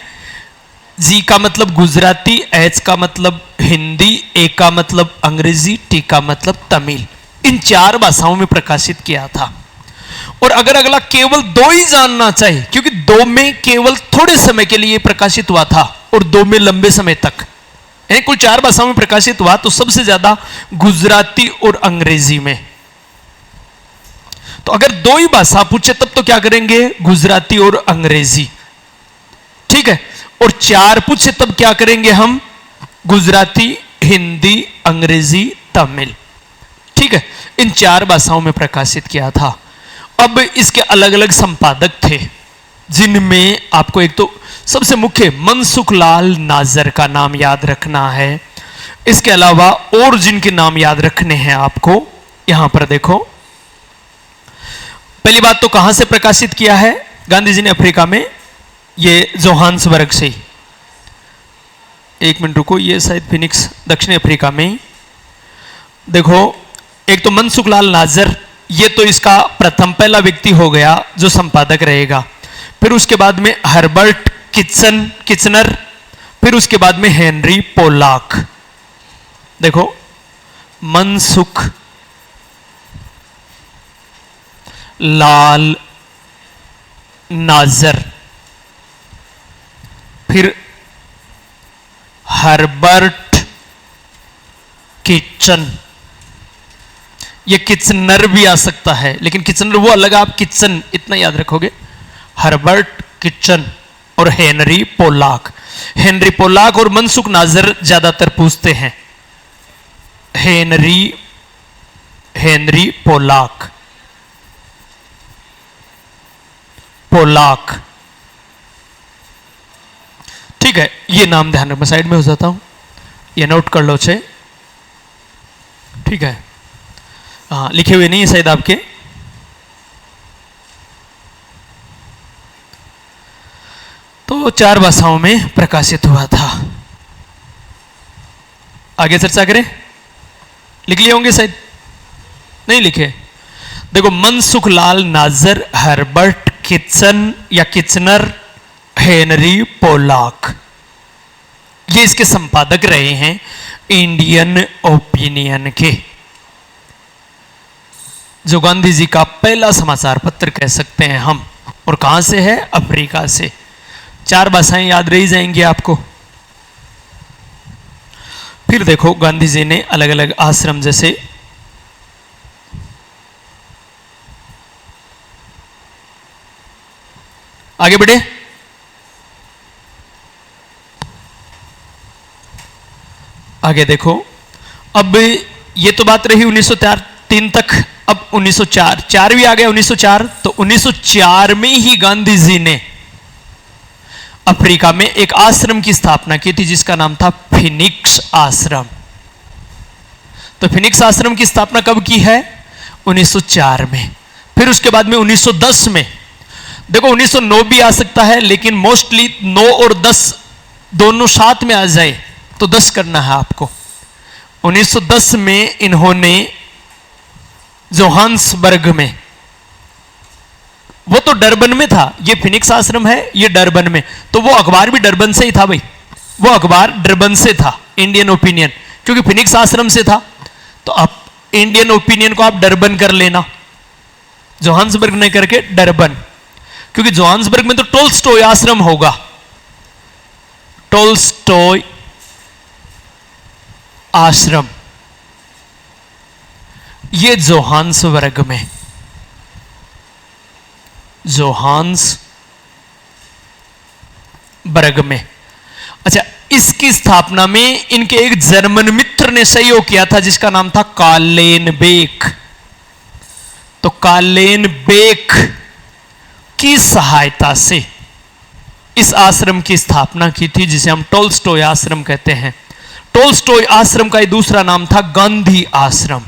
S1: जी का मतलब गुजराती, एच का मतलब हिंदी, ए का मतलब अंग्रेजी, टी का मतलब तमिल। इन 4 भाषाओं में प्रकाशित किया था। और अगर अगला केवल 2 ही जानना चाहे, क्योंकि 2 में केवल थोड़े समय के लिए प्रकाशित हुआ था और 2 में लंबे समय तक, यानी कुल 4 भाषाओं में प्रकाशित हुआ, तो सबसे ज्यादा गुजराती और अंग्रेजी में। तो अगर 2 ही भाषा पूछे तब तो क्या करेंगे? गुजराती और अंग्रेजी, ठीक है। और 4 पूछे तब क्या करेंगे हम? गुजराती, हिंदी, अंग्रेजी, तमिल, ठीक है। इन 4 भाषाओं में प्रकाशित किया था। अब इसके अलग अलग संपादक थे, जिनमें आपको एक तो सबसे मुख्य मनसुख लाल नाजर का नाम याद रखना है। इसके अलावा और जिनके नाम याद रखने हैं आपको, यहां पर देखो। पहली बात तो कहां से प्रकाशित किया है गांधी जी ने? अफ्रीका में, ये जोहान्सबर्ग से। एक मिनट रुको, ये शायद फिनिक्स दक्षिण अफ्रीका में। देखो, एक तो मनसुख लाल नाजर, ये तो इसका प्रथम पहला व्यक्ति हो गया जो संपादक रहेगा। फिर उसके बाद में हर्बर्ट किचनर, फिर उसके बाद में हेनरी पोलाक। देखो, मनसुख लाल नाजर, फिर हर्बर्ट किचन, ये किचनर भी आ सकता है, लेकिन किचनर वो अलग, आप किचन इतना याद रखोगे। हर्बर्ट किचन और हेनरी पोलाक। हेनरी पोलाक और मनसुख नाजर ज्यादातर पूछते हैं। Henry Pollock, Pollock. ठीक है, ये नाम ध्यान रख, मैं साइड में हो जाता हूं, ये नोट कर लो छे। ठीक है, हाँ लिखे हुए नहीं है शायद आपके। तो 4 भाषाओं में प्रकाशित हुआ था। आगे चर्चा करें। लिख लिए होंगे शायद, नहीं लिखे। देखो, मनसुखलाल नाजर, हर्बर्ट किचन या किचनर, हेनरी पोलाक, ये इसके संपादक रहे हैं इंडियन ओपिनियन के, जो गांधी जी का पहला समाचार पत्र कह सकते हैं हम। और कहां से है? अफ्रीका से। 4 भाषाएं याद रही जाएंगी आपको। फिर देखो, गांधी जी ने अलग अलग आश्रम, जैसे आगे बढ़े, आगे देखो। अब ये तो बात रही 1903 तक। अब 1904, 4 भी आ गया 1904। तो 1904 में ही गांधी जी ने अफ्रीका में एक आश्रम की स्थापना की थी, जिसका नाम था फिनिक्स आश्रम। तो फिनिक्स आश्रम की स्थापना कब की है? 1904 में। फिर उसके बाद में 1910 में, देखो 1909 भी आ सकता है, लेकिन मोस्टली 9 और 10 दोनों साथ में आ जाए तो 10 करना है आपको। 1910 में इन्होंने जोहान्सबर्ग में, वो तो डरबन में था, ये फिनिक्स आश्रम है ये डरबन में, तो वो अखबार भी डरबन से ही था भाई, वो अखबार डरबन से था, इंडियन ओपिनियन, क्योंकि फिनिक्स आश्रम से था। तो आप इंडियन ओपिनियन को आप डरबन कर लेना, जोहान्सबर्ग ने करके डरबन, क्योंकि जोहान्सबर्ग में तो टोल्स्टॉय आश्रम होगा, टोल्स्टॉय आश्रम, ये जोहान्सबर्ग में, जोहान्सबर्ग में। अच्छा, इसकी स्थापना में इनके एक जर्मन मित्र ने सहयोग किया था, जिसका नाम था कालेनबेक। तो कालेनबेक की सहायता से इस आश्रम की स्थापना की थी, जिसे हम टोल्स्टॉय आश्रम कहते हैं। टोल्स्टॉय आश्रम का दूसरा नाम था गांधी आश्रम।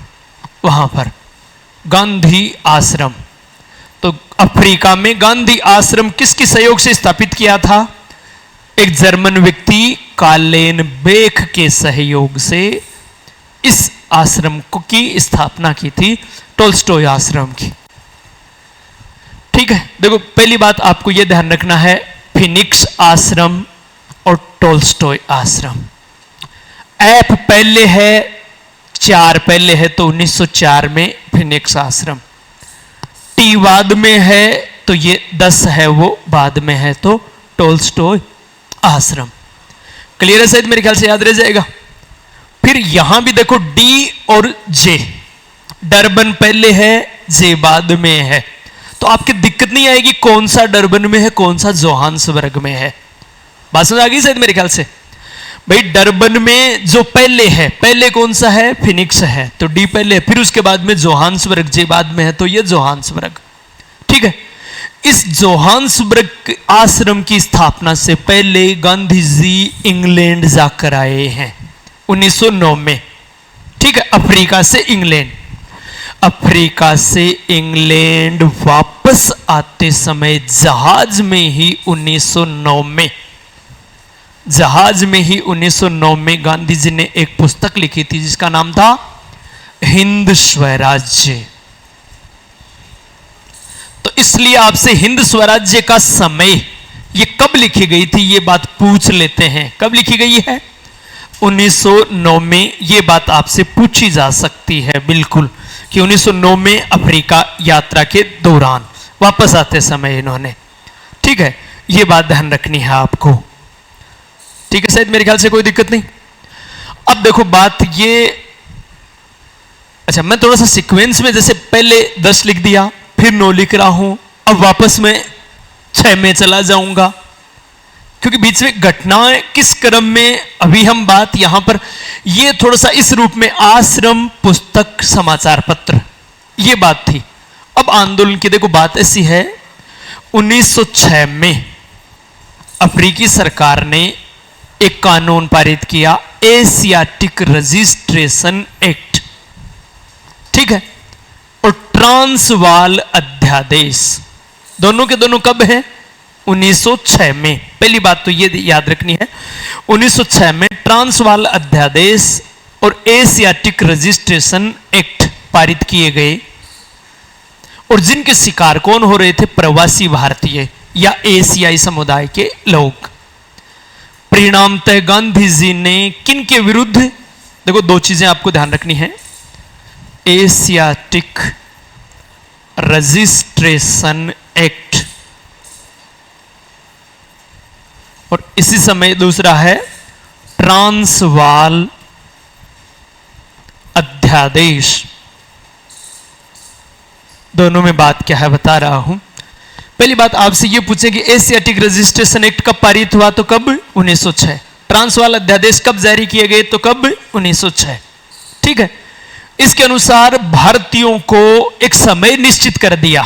S1: वहां पर गांधी आश्रम, तो अफ्रीका में गांधी आश्रम किसके सहयोग से स्थापित किया था? एक जर्मन व्यक्ति कालेनबेक के सहयोग से इस आश्रम की स्थापना की थी, टोल्स्टॉय आश्रम की। ठीक है, देखो पहली बात आपको यह ध्यान रखना है, फिनिक्स आश्रम और टोल्स्टॉय आश्रम। एफ पहले है, 4 पहले है, तो 1904 में फिनिक्स आश्रम। टी बाद में है, तो ये 10 है, वो बाद में है, तो टोल्स्टॉय आश्रम। क्लियर है शायद, मेरे ख्याल से याद रह जाएगा। फिर यहां भी देखो डी और जे, डरबन पहले है, जे बाद में है, तो आपकी दिक्कत नहीं आएगी कौन सा डरबन में है कौन सा जोहान्सबर्ग में है। बात समझ आ गई शायद मेरे ख्याल से। भाई डरबन में जो पहले है, पहले कौन सा है? फिनिक्स है, तो डी पहले है, फिर उसके बाद में जोहान्सबर्ग जे बाद में है, तो ये जोहान्सबर्ग। ठीक है, इस जोहान्सबर्ग आश्रम की स्थापना से पहले गांधी जी इंग्लैंड जाकर आए हैं 1909 में। ठीक है, अफ्रीका से इंग्लैंड, अफ्रीका से इंग्लैंड वापस आते समय जहाज में ही 1909 में, जहाज में ही 1909 में गांधी जी ने एक पुस्तक लिखी थी, जिसका नाम था हिंद स्वराज्य। तो इसलिए आपसे हिंद स्वराज्य का समय ये कब लिखी गई थी, ये बात पूछ लेते हैं। कब लिखी गई है? 1909 में। ये बात आपसे पूछी जा सकती है बिल्कुल, कि 1909 में अफ्रीका यात्रा के दौरान वापस आते समय इन्होंने। ठीक है, ये बात ध्यान रखनी है आपको। ठीक है, शायद मेरे ख्याल से कोई दिक्कत नहीं। अब देखो बात ये, अच्छा मैं थोड़ा सा सीक्वेंस में, जैसे पहले 10 लिख दिया, फिर 9 लिख रहा हूं, अब वापस में 6 में चला जाऊंगा, क्योंकि बीच में घटनाएं किस क्रम में, अभी हम बात यहां पर, ये थोड़ा सा इस रूप में आश्रम, पुस्तक, समाचार पत्र, ये बात थी। अब आंदोलन की देखो बात ऐसी है, 1906 में अफ्रीकी सरकार ने एक कानून पारित किया, एशियाटिक रजिस्ट्रेशन एक्ट, ठीक है, और ट्रांसवाल अध्यादेश, दोनों के दोनों कब है? 1906 में। पहली बात तो ये याद रखनी है, 1906 में ट्रांसवाल अध्यादेश और एशियाटिक रजिस्ट्रेशन एक्ट पारित किए गए, और जिनके शिकार कौन हो रहे थे? प्रवासी भारतीय या एशियाई समुदाय के लोग। परिणामतः गांधी जी ने किन के विरुद्ध, देखो दो चीजें आपको ध्यान रखनी है, एशियाटिक रजिस्ट्रेशन एक्ट और इसी समय दूसरा है ट्रांसवाल अध्यादेश। दोनों में बात क्या है बता रहा हूं। पहली बात आपसे यह पूछे कि एशियाटिक रजिस्ट्रेशन एक्ट कब पारित हुआ? तो कब? 1906। ट्रांसवाल अध्यादेश कब जारी किए गए? तो कब? 1906। ठीक है, इसके अनुसार भारतीयों को एक समय निश्चित कर दिया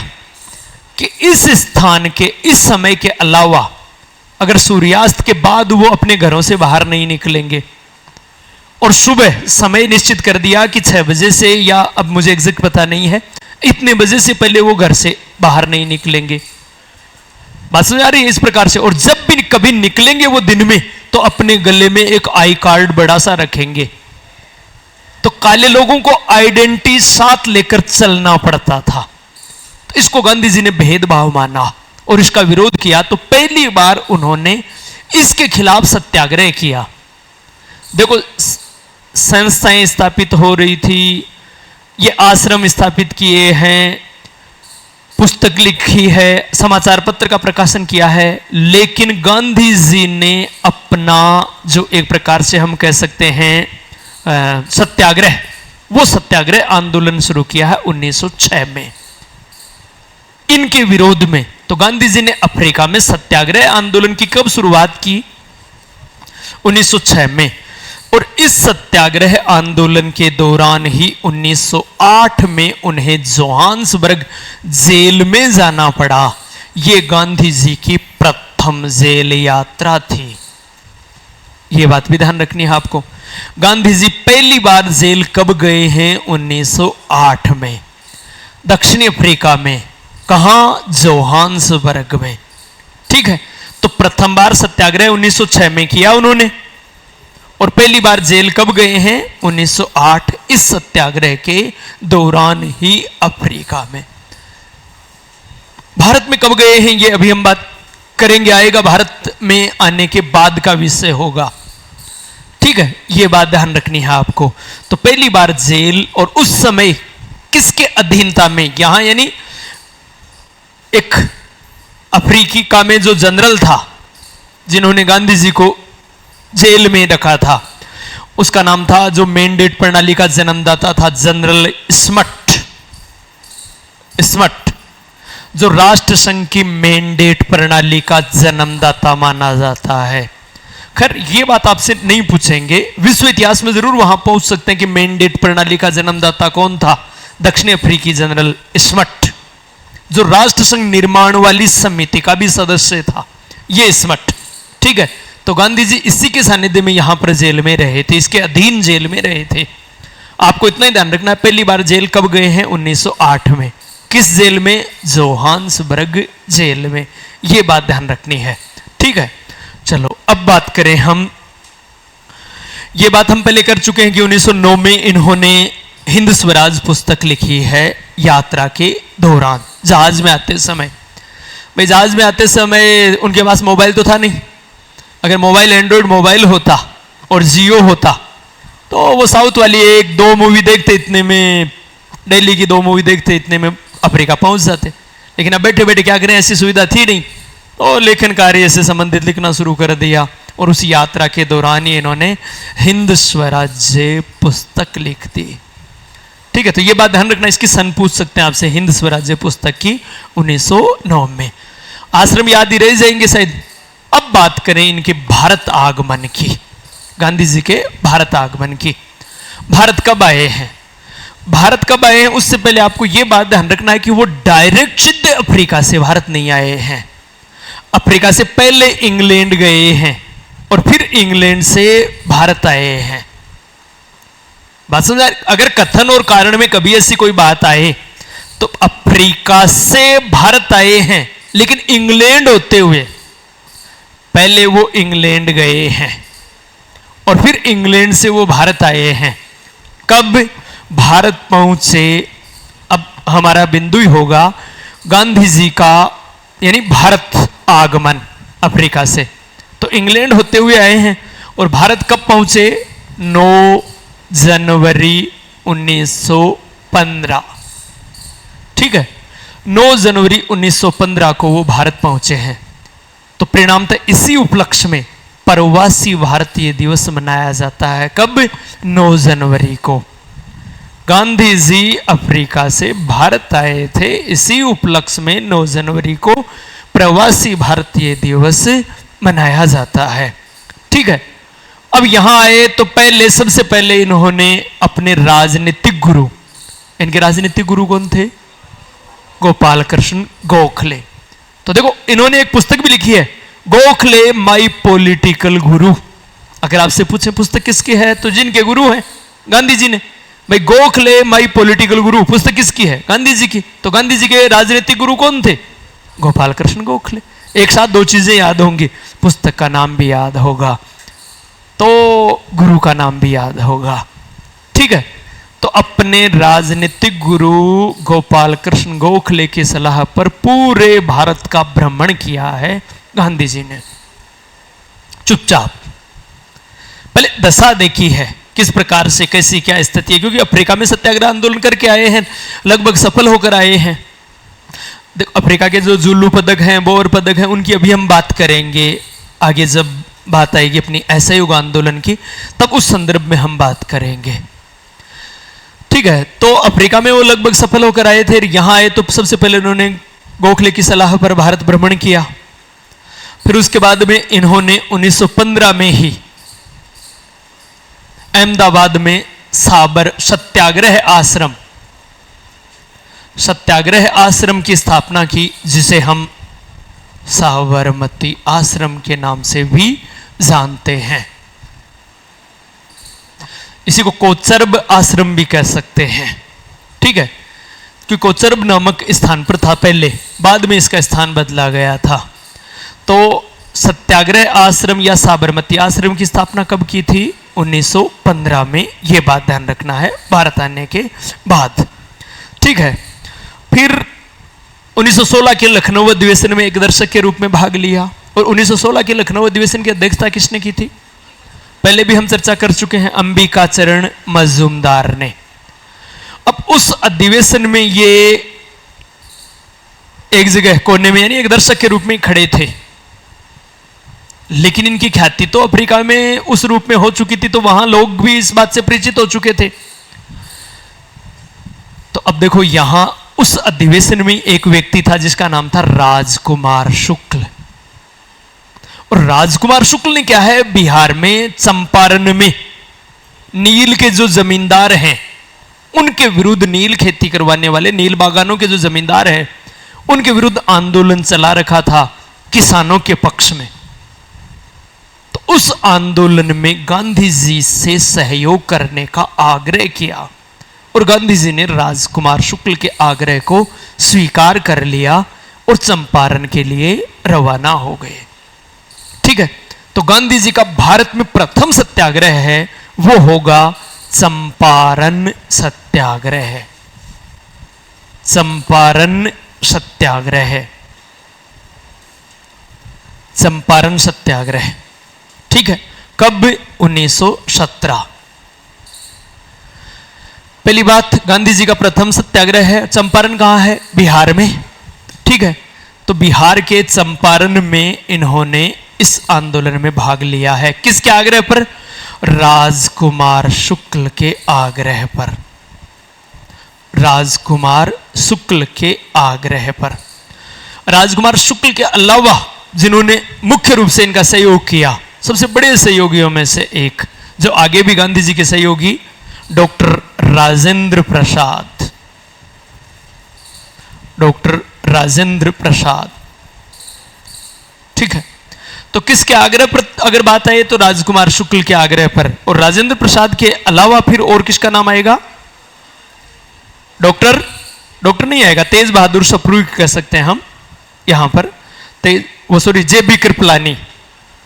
S1: कि इस स्थान के इस समय के अलावा अगर सूर्यास्त के बाद वो अपने घरों से बाहर नहीं निकलेंगे, और सुबह समय निश्चित कर दिया कि 6 बजे से, या अब मुझे एग्जैक्ट पता नहीं है, इतने बजे से पहले वो घर से बाहर नहीं निकलेंगे। बात समझ आ रही है? इस प्रकार से, और जब भी कभी निकलेंगे वो दिन में, तो अपने गले में एक आई कार्ड बड़ा सा रखेंगे। तो काले लोगों को आइडेंटिटी साथ लेकर चलना पड़ता था। तो इसको गांधी जी ने भेदभाव माना और इसका विरोध किया। तो पहली बार उन्होंने इसके खिलाफ सत्याग्रह किया। देखो, संस्थाएं स्थापित हो रही थी, ये आश्रम स्थापित किए हैं, पुस्तक लिखी है, समाचार पत्र का प्रकाशन किया है, लेकिन गांधी जी ने अपना जो एक प्रकार से हम कह सकते हैं सत्याग्रह, वो सत्याग्रह आंदोलन शुरू किया है 1906 में इनके विरोध में। तो गांधी जी ने अफ्रीका में सत्याग्रह आंदोलन की कब शुरुआत की? 1906 में। और इस सत्याग्रह आंदोलन के दौरान ही 1908 में उन्हें जोहान्सबर्ग जेल में जाना पड़ा। यह गांधी जी की प्रथम जेल यात्रा थी। यह बात भी ध्यान रखनी है आपको। गांधी जी पहली बार जेल कब गए हैं? 1908 में, दक्षिणी अफ्रीका में। कहां? जोहान्सबर्ग में। ठीक है, तो प्रथम बार सत्याग्रह 1906 में किया उन्होंने, और पहली बार जेल कब गए हैं? 1908। इस सत्याग्रह के दौरान ही अफ्रीका में। भारत में कब गए हैं ये अभी हम बात करेंगे, आएगा भारत में आने के बाद का विषय होगा। ठीक है, ये बात ध्यान रखनी है आपको। तो पहली बार जेल, और उस समय किसके अधीनता में? यहां यानी एक अफ्रीका में जो जनरल था जिन्होंने गांधी जी को जेल में रखा था, उसका नाम था, जो मैंडेट प्रणाली का जन्मदाता था, जनरल स्मट। स्मट जो राष्ट्र संघ की मैंडेट प्रणाली का जन्मदाता माना जाता है। खैर ये बात आपसे नहीं पूछेंगे, विश्व इतिहास में जरूर वहां पहुंच सकते हैं कि मैंडेट प्रणाली का जन्मदाता कौन था? दक्षिण अफ्रीकी जनरल स्मट, जो राष्ट्र संघ निर्माण वाली समिति का भी सदस्य था, ये स्मट। ठीक है, तो गांधी जी इसी के सानिध्य में यहां पर जेल में रहे थे, इसके अधीन जेल में रहे थे। आपको इतना ही ध्यान रखना है, पहली बार जेल कब गए हैं? 1908 में। किस जेल में? जोहान्सबर्ग जेल में। यह बात ध्यान रखनी है। ठीक है, चलो अब बात करें हम, ये बात हम पहले कर चुके हैं कि 1909 में इन्होंने हिंद स्वराज पुस्तक लिखी है यात्रा के दौरान, जहाज में आते समय। भाई जहाज में आते समय उनके पास मोबाइल तो था नहीं। अगर मोबाइल एंड्रॉयड मोबाइल होता और जियो होता तो वो साउथ वाली 1-2 मूवी देखते इतने में, दिल्ली की 2 मूवी देखते इतने में अफ्रीका पहुंच जाते। लेकिन अब बैठे बैठे क्या करें, ऐसी सुविधा थी नहीं, तो लेखन कार्य से संबंधित लिखना शुरू कर दिया। और उस यात्रा के दौरान ही इन्होंने हिंद स्वराज्य पुस्तक लिख दी। ठीक है, तो ये बात ध्यान रखना, इसकी सन पूछ सकते हैं आपसे, हिंद स्वराज्य पुस्तक की 1909 में। आश्रम याद ही रह जाएंगे शायद। अब बात करें इनके भारत आगमन की, गांधी जी के भारत आगमन की। भारत कब आए हैं? भारत कब आए हैं उससे पहले आपको यह बात ध्यान रखना है कि वो डायरेक्ट सीधे अफ्रीका से भारत नहीं आए हैं। अफ्रीका से पहले इंग्लैंड गए हैं और फिर इंग्लैंड से भारत आए हैं। बात समझ? अगर कथन और कारण में कभी ऐसी कोई बात आए तो अफ्रीका से भारत आए हैं, लेकिन इंग्लैंड होते हुए पहले वो इंग्लैंड गए हैं और फिर इंग्लैंड से वो भारत आए हैं। कब भारत पहुंचे, अब हमारा बिंदु ही होगा गांधी जी का, यानी भारत आगमन अफ्रीका से। तो इंग्लैंड होते हुए आए हैं और भारत कब पहुंचे? 9 जनवरी 1915। ठीक है, 9 जनवरी 1915 को वो भारत पहुंचे हैं। तो परिणामतः इसी उपलक्ष्य में प्रवासी भारतीय दिवस मनाया जाता है। कब? 9 जनवरी को। गांधी जी अफ्रीका से भारत आए थे, इसी उपलक्ष्य में 9 जनवरी को प्रवासी भारतीय दिवस मनाया जाता है। ठीक है, अब यहां आए तो पहले, सबसे पहले इन्होंने अपने राजनीतिक गुरु, इनके राजनीतिक गुरु कौन थे? गोपाल कृष्ण गोखले। तो देखो इन्होंने एक पुस्तक भी लिखी है, गोखले माई पॉलिटिकल गुरु। अगर आपसे पूछे पुस्तक किसकी है तो जिनके गुरु हैं गांधी जी ने, भाई गोखले माई पॉलिटिकल गुरु पुस्तक किसकी है? गांधी जी की। तो गांधी जी के राजनीतिक गुरु कौन थे? गोपाल कृष्ण गोखले। एक साथ दो चीजें याद होंगी, पुस्तक का नाम भी याद होगा तो गुरु का नाम भी याद होगा। ठीक है, तो अपने राजनीतिक गुरु गोपाल कृष्ण गोखले की सलाह पर पूरे भारत का भ्रमण किया है गांधी जी ने। चुपचाप पहले दशा देखी है किस प्रकार से, कैसी क्या स्थिति है, क्योंकि अफ्रीका में सत्याग्रह आंदोलन करके आए हैं, लगभग सफल होकर आए हैं। अफ्रीका के जो जुल्लू पदक हैं, बोर पदक हैं, उनकी अभी हम बात करेंगे आगे, जब बात आएगी अपनी असहयोग आंदोलन की तब उस संदर्भ में हम बात करेंगे। ठीक है, तो अफ्रीका में वो लगभग सफल होकर आए थे। यहां आए तो सबसे पहले उन्होंने गोखले की सलाह पर भारत भ्रमण किया। फिर उसके बाद में इन्होंने 1915 में ही अहमदाबाद में साबर सत्याग्रह आश्रम की स्थापना की, जिसे हम साबरमती आश्रम के नाम से भी जानते हैं। इसी को कोचरब आश्रम भी कह सकते हैं। ठीक है, क्योंकि कोचरब नामक स्थान पर था पहले, बाद में इसका स्थान बदला गया था। तो सत्याग्रह आश्रम या साबरमती आश्रम की स्थापना कब की थी? 1915 में। यह बात ध्यान रखना है भारत आने के बाद। ठीक है, फिर 1916 के लखनऊ अधिवेशन में एक दर्शक के रूप में भाग लिया। और 1916 के लखनऊ अधिवेशन की अध्यक्षता किसने की थी? पहले भी हम चर्चा कर चुके हैं, अंबिका चरण मजूमदार ने। अब उस अधिवेशन में ये एक जगह कोने में, यानी एक दर्शक के रूप में खड़े थे, लेकिन इनकी ख्याति तो अफ्रीका में उस रूप में हो चुकी थी, तो वहां लोग भी इस बात से परिचित हो चुके थे। तो अब देखो यहां उस अधिवेशन में एक व्यक्ति था जिसका नाम था राजकुमार शुक्ल। और राजकुमार शुक्ल ने क्या है, बिहार में चंपारण में नील के जो जमींदार हैं उनके विरुद्ध, नील खेती करवाने वाले, नील बागानों के जो जमींदार हैं उनके विरुद्ध आंदोलन चला रखा था किसानों के पक्ष में। तो उस आंदोलन में गांधी जी से सहयोग करने का आग्रह किया और गांधी जी ने राजकुमार शुक्ल के आग्रह को स्वीकार कर लिया और चंपारण के लिए रवाना हो गए। ठीक है, तो गांधी जी का भारत में प्रथम सत्याग्रह है वो होगा चंपारण सत्याग्रह। चंपारण सत्याग्रह, चंपारण सत्याग्रह। ठीक है, कब? 1917। पहली बात, गांधी जी का प्रथम सत्याग्रह है। चंपारण कहां है? बिहार में। ठीक है, तो बिहार के चंपारण में इन्होंने इस आंदोलन में भाग लिया है। किसके आग्रह पर? राजकुमार शुक्ल के आग्रह पर। राजकुमार शुक्ल के आग्रह पर। राजकुमार शुक्ल के अलावा जिन्होंने मुख्य रूप से इनका सहयोग किया, सबसे बड़े सहयोगियों में से एक, जो आगे भी गांधी जी के सहयोगी डॉक्टर राजेंद्र प्रसाद, डॉक्टर राजेंद्र प्रसाद। ठीक है, तो किसके आग्रह पर अगर बात आए तो राजकुमार शुक्ल के आग्रह पर, और राजेंद्र प्रसाद के अलावा फिर और किसका नाम आएगा? डॉक्टर नहीं आएगा, तेज बहादुर सप्रू कह सकते हैं हम यहां पर, वो सॉरी जेबी कृपलानी,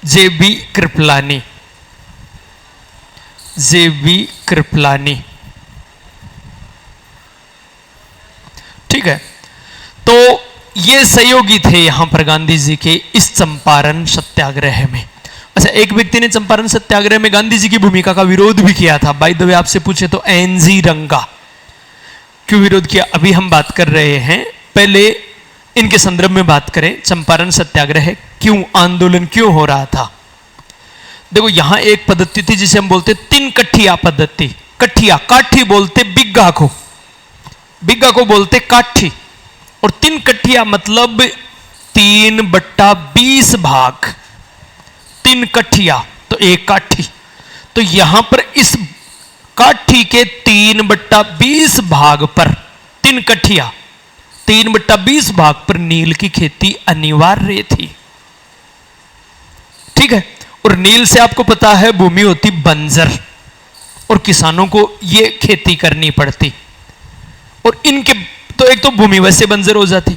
S1: जेबी कृपलानी, जेबी कृपलानी। ठीक है, तो ये सहयोगी थे यहां पर गांधी जी के इस चंपारण सत्याग्रह में। अच्छा, एक व्यक्ति ने चंपारण सत्याग्रह में गांधी जी की भूमिका का विरोध भी किया था। बाय द वे आपसे पूछे तो एनजी रंगा, क्यों विरोध किया अभी हम बात कर रहे हैं, पहले इनके संदर्भ में बात करें। चंपारण सत्याग्रह क्यों, आंदोलन क्यों हो रहा था? देखो, यहां एक पद्धति थी जिसे हम बोलते तीन कठिया पद्धति। कठिया, काठी बोलते बिग्गा को बोलते काठी, और तीन कठिया मतलब 3/20 भाग, तीन कठिया तो एक काठी। तो यहां पर इस काठी के 3/20 भाग पर, तीन कठिया 3/20 भाग पर नील की खेती अनिवार्य थी। ठीक है, और नील से आपको पता है भूमि होती बंजर, और किसानों को यह खेती करनी पड़ती, और इनके तो एक तो भूमि वैसे बंजर हो जाती,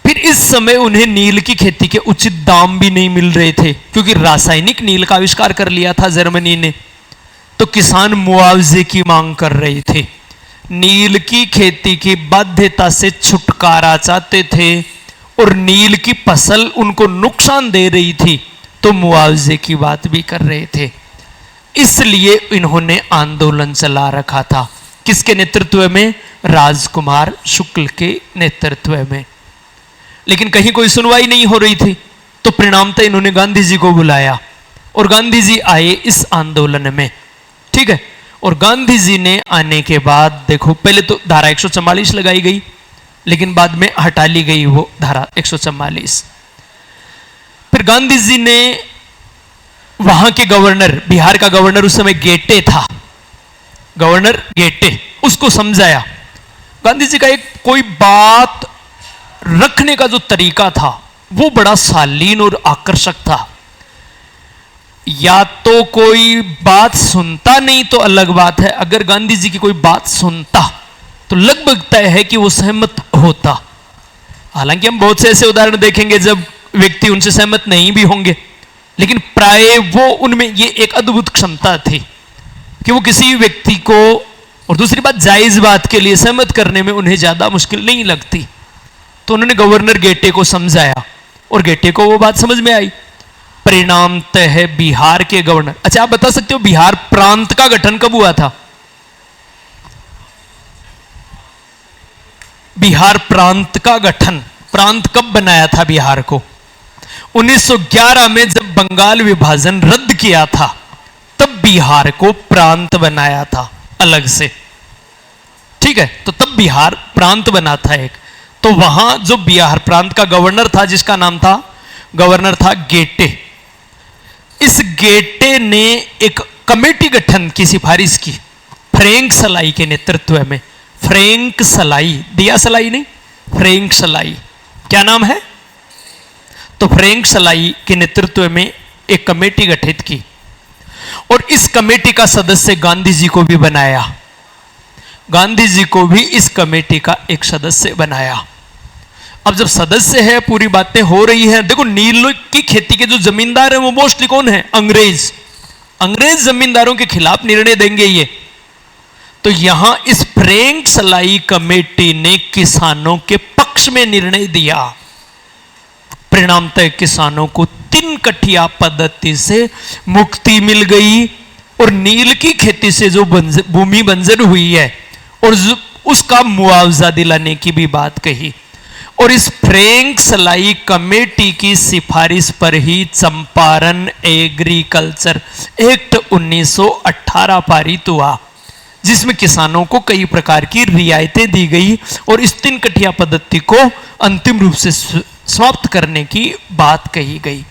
S1: फिर इस समय उन्हें नील की खेती के उचित दाम भी नहीं मिल रहे थे, क्योंकि रासायनिक नील का आविष्कार कर लिया था जर्मनी ने। तो किसान मुआवजे की मांग कर रहे थे, नील की खेती की बाध्यता से छुटकारा चाहते थे, और नील की फसल उनको नुकसान दे रही थी, तो मुआवजे की बात भी कर रहे थे। इसलिए इन्होंने आंदोलन चला रखा था। किसके नेतृत्व में? राजकुमार शुक्ल के नेतृत्व में। लेकिन कहीं कोई सुनवाई नहीं हो रही थी, तो परिणामतः इन्होंने गांधी जी को बुलाया, और गांधी जी आए इस आंदोलन में। ठीक है, और गांधी जी ने आने के बाद देखो, पहले तो धारा 144 लगाई गई, लेकिन बाद में हटा ली गई वो धारा 144। फिर गांधी जी ने वहां के गवर्नर, बिहार का गवर्नर उस समय गेटे था, गवर्नर गेटे, उसको समझाया। गांधी जी का एक कोई बात रखने का जो तरीका था वो बड़ा शालीन और आकर्षक था। या तो कोई बात सुनता नहीं तो अलग बात है, अगर गांधी जी की कोई बात सुनता तो लगभग तय है कि वो सहमत होता। हालांकि हम बहुत से ऐसे उदाहरण देखेंगे जब व्यक्ति उनसे सहमत नहीं भी होंगे, लेकिन प्राय वो उनमें ये एक अद्भुत क्षमता थी कि वो किसी व्यक्ति को, और दूसरी बात जायज बात के लिए सहमत करने में उन्हें ज्यादा मुश्किल नहीं लगती। तो उन्होंने गवर्नर गेटे को समझाया, और गेटे को वो बात समझ में आई। परिणाम तय है बिहार के गवर्नर। अच्छा, आप बता सकते हो बिहार प्रांत का गठन कब हुआ था? बिहार प्रांत का गठन, प्रांत कब बनाया था बिहार को? 1911 में जब बंगाल विभाजन रद्द किया था, तब बिहार को प्रांत बनाया था अलग से। ठीक है, तो तब बिहार प्रांत बना था एक। तो वहां जो बिहार प्रांत का गवर्नर था, जिसका नाम था, गवर्नर था गेटे। इस गेटे ने एक कमेटी गठन की सिफारिश की फ्रैंक सलाई के नेतृत्व में। फ्रैंक सलाई, दिया सलाई नहीं, फ्रैंक सलाई, क्या नाम है? तो फ्रैंक सलाई के नेतृत्व में एक कमेटी गठित की, और इस कमेटी का सदस्य गांधी जी को भी बनाया। गांधी जी को भी इस कमेटी का एक सदस्य बनाया। अब जब सदस्य है, पूरी बातें हो रही हैं। देखो, नील की खेती के जो जमींदार हैं वो मोस्टली कौन है? अंग्रेज। अंग्रेज जमींदारों के खिलाफ निर्णय देंगे ये। तो यहां इस फ्रैंक सलाई कमेटी ने किसानों के पक्ष में निर्णय दिया। परिणामतः किसानों को 3 कठिया पद्धति से मुक्ति मिल गई, और नील की खेती से जो भूमि बंजर हुई है, और उसका मुआवजा दिलाने की भी बात कही। और इस फ्रैंक सलाई कमेटी की सिफारिश पर ही चंपारण एग्रीकल्चर एक्ट 1918 पारित हुआ, जिसमें किसानों को कई प्रकार की रियायतें दी गई, और इस 3 कठिया पद्धति को अंतिम रूप से समाप्त करने की बात कही गई।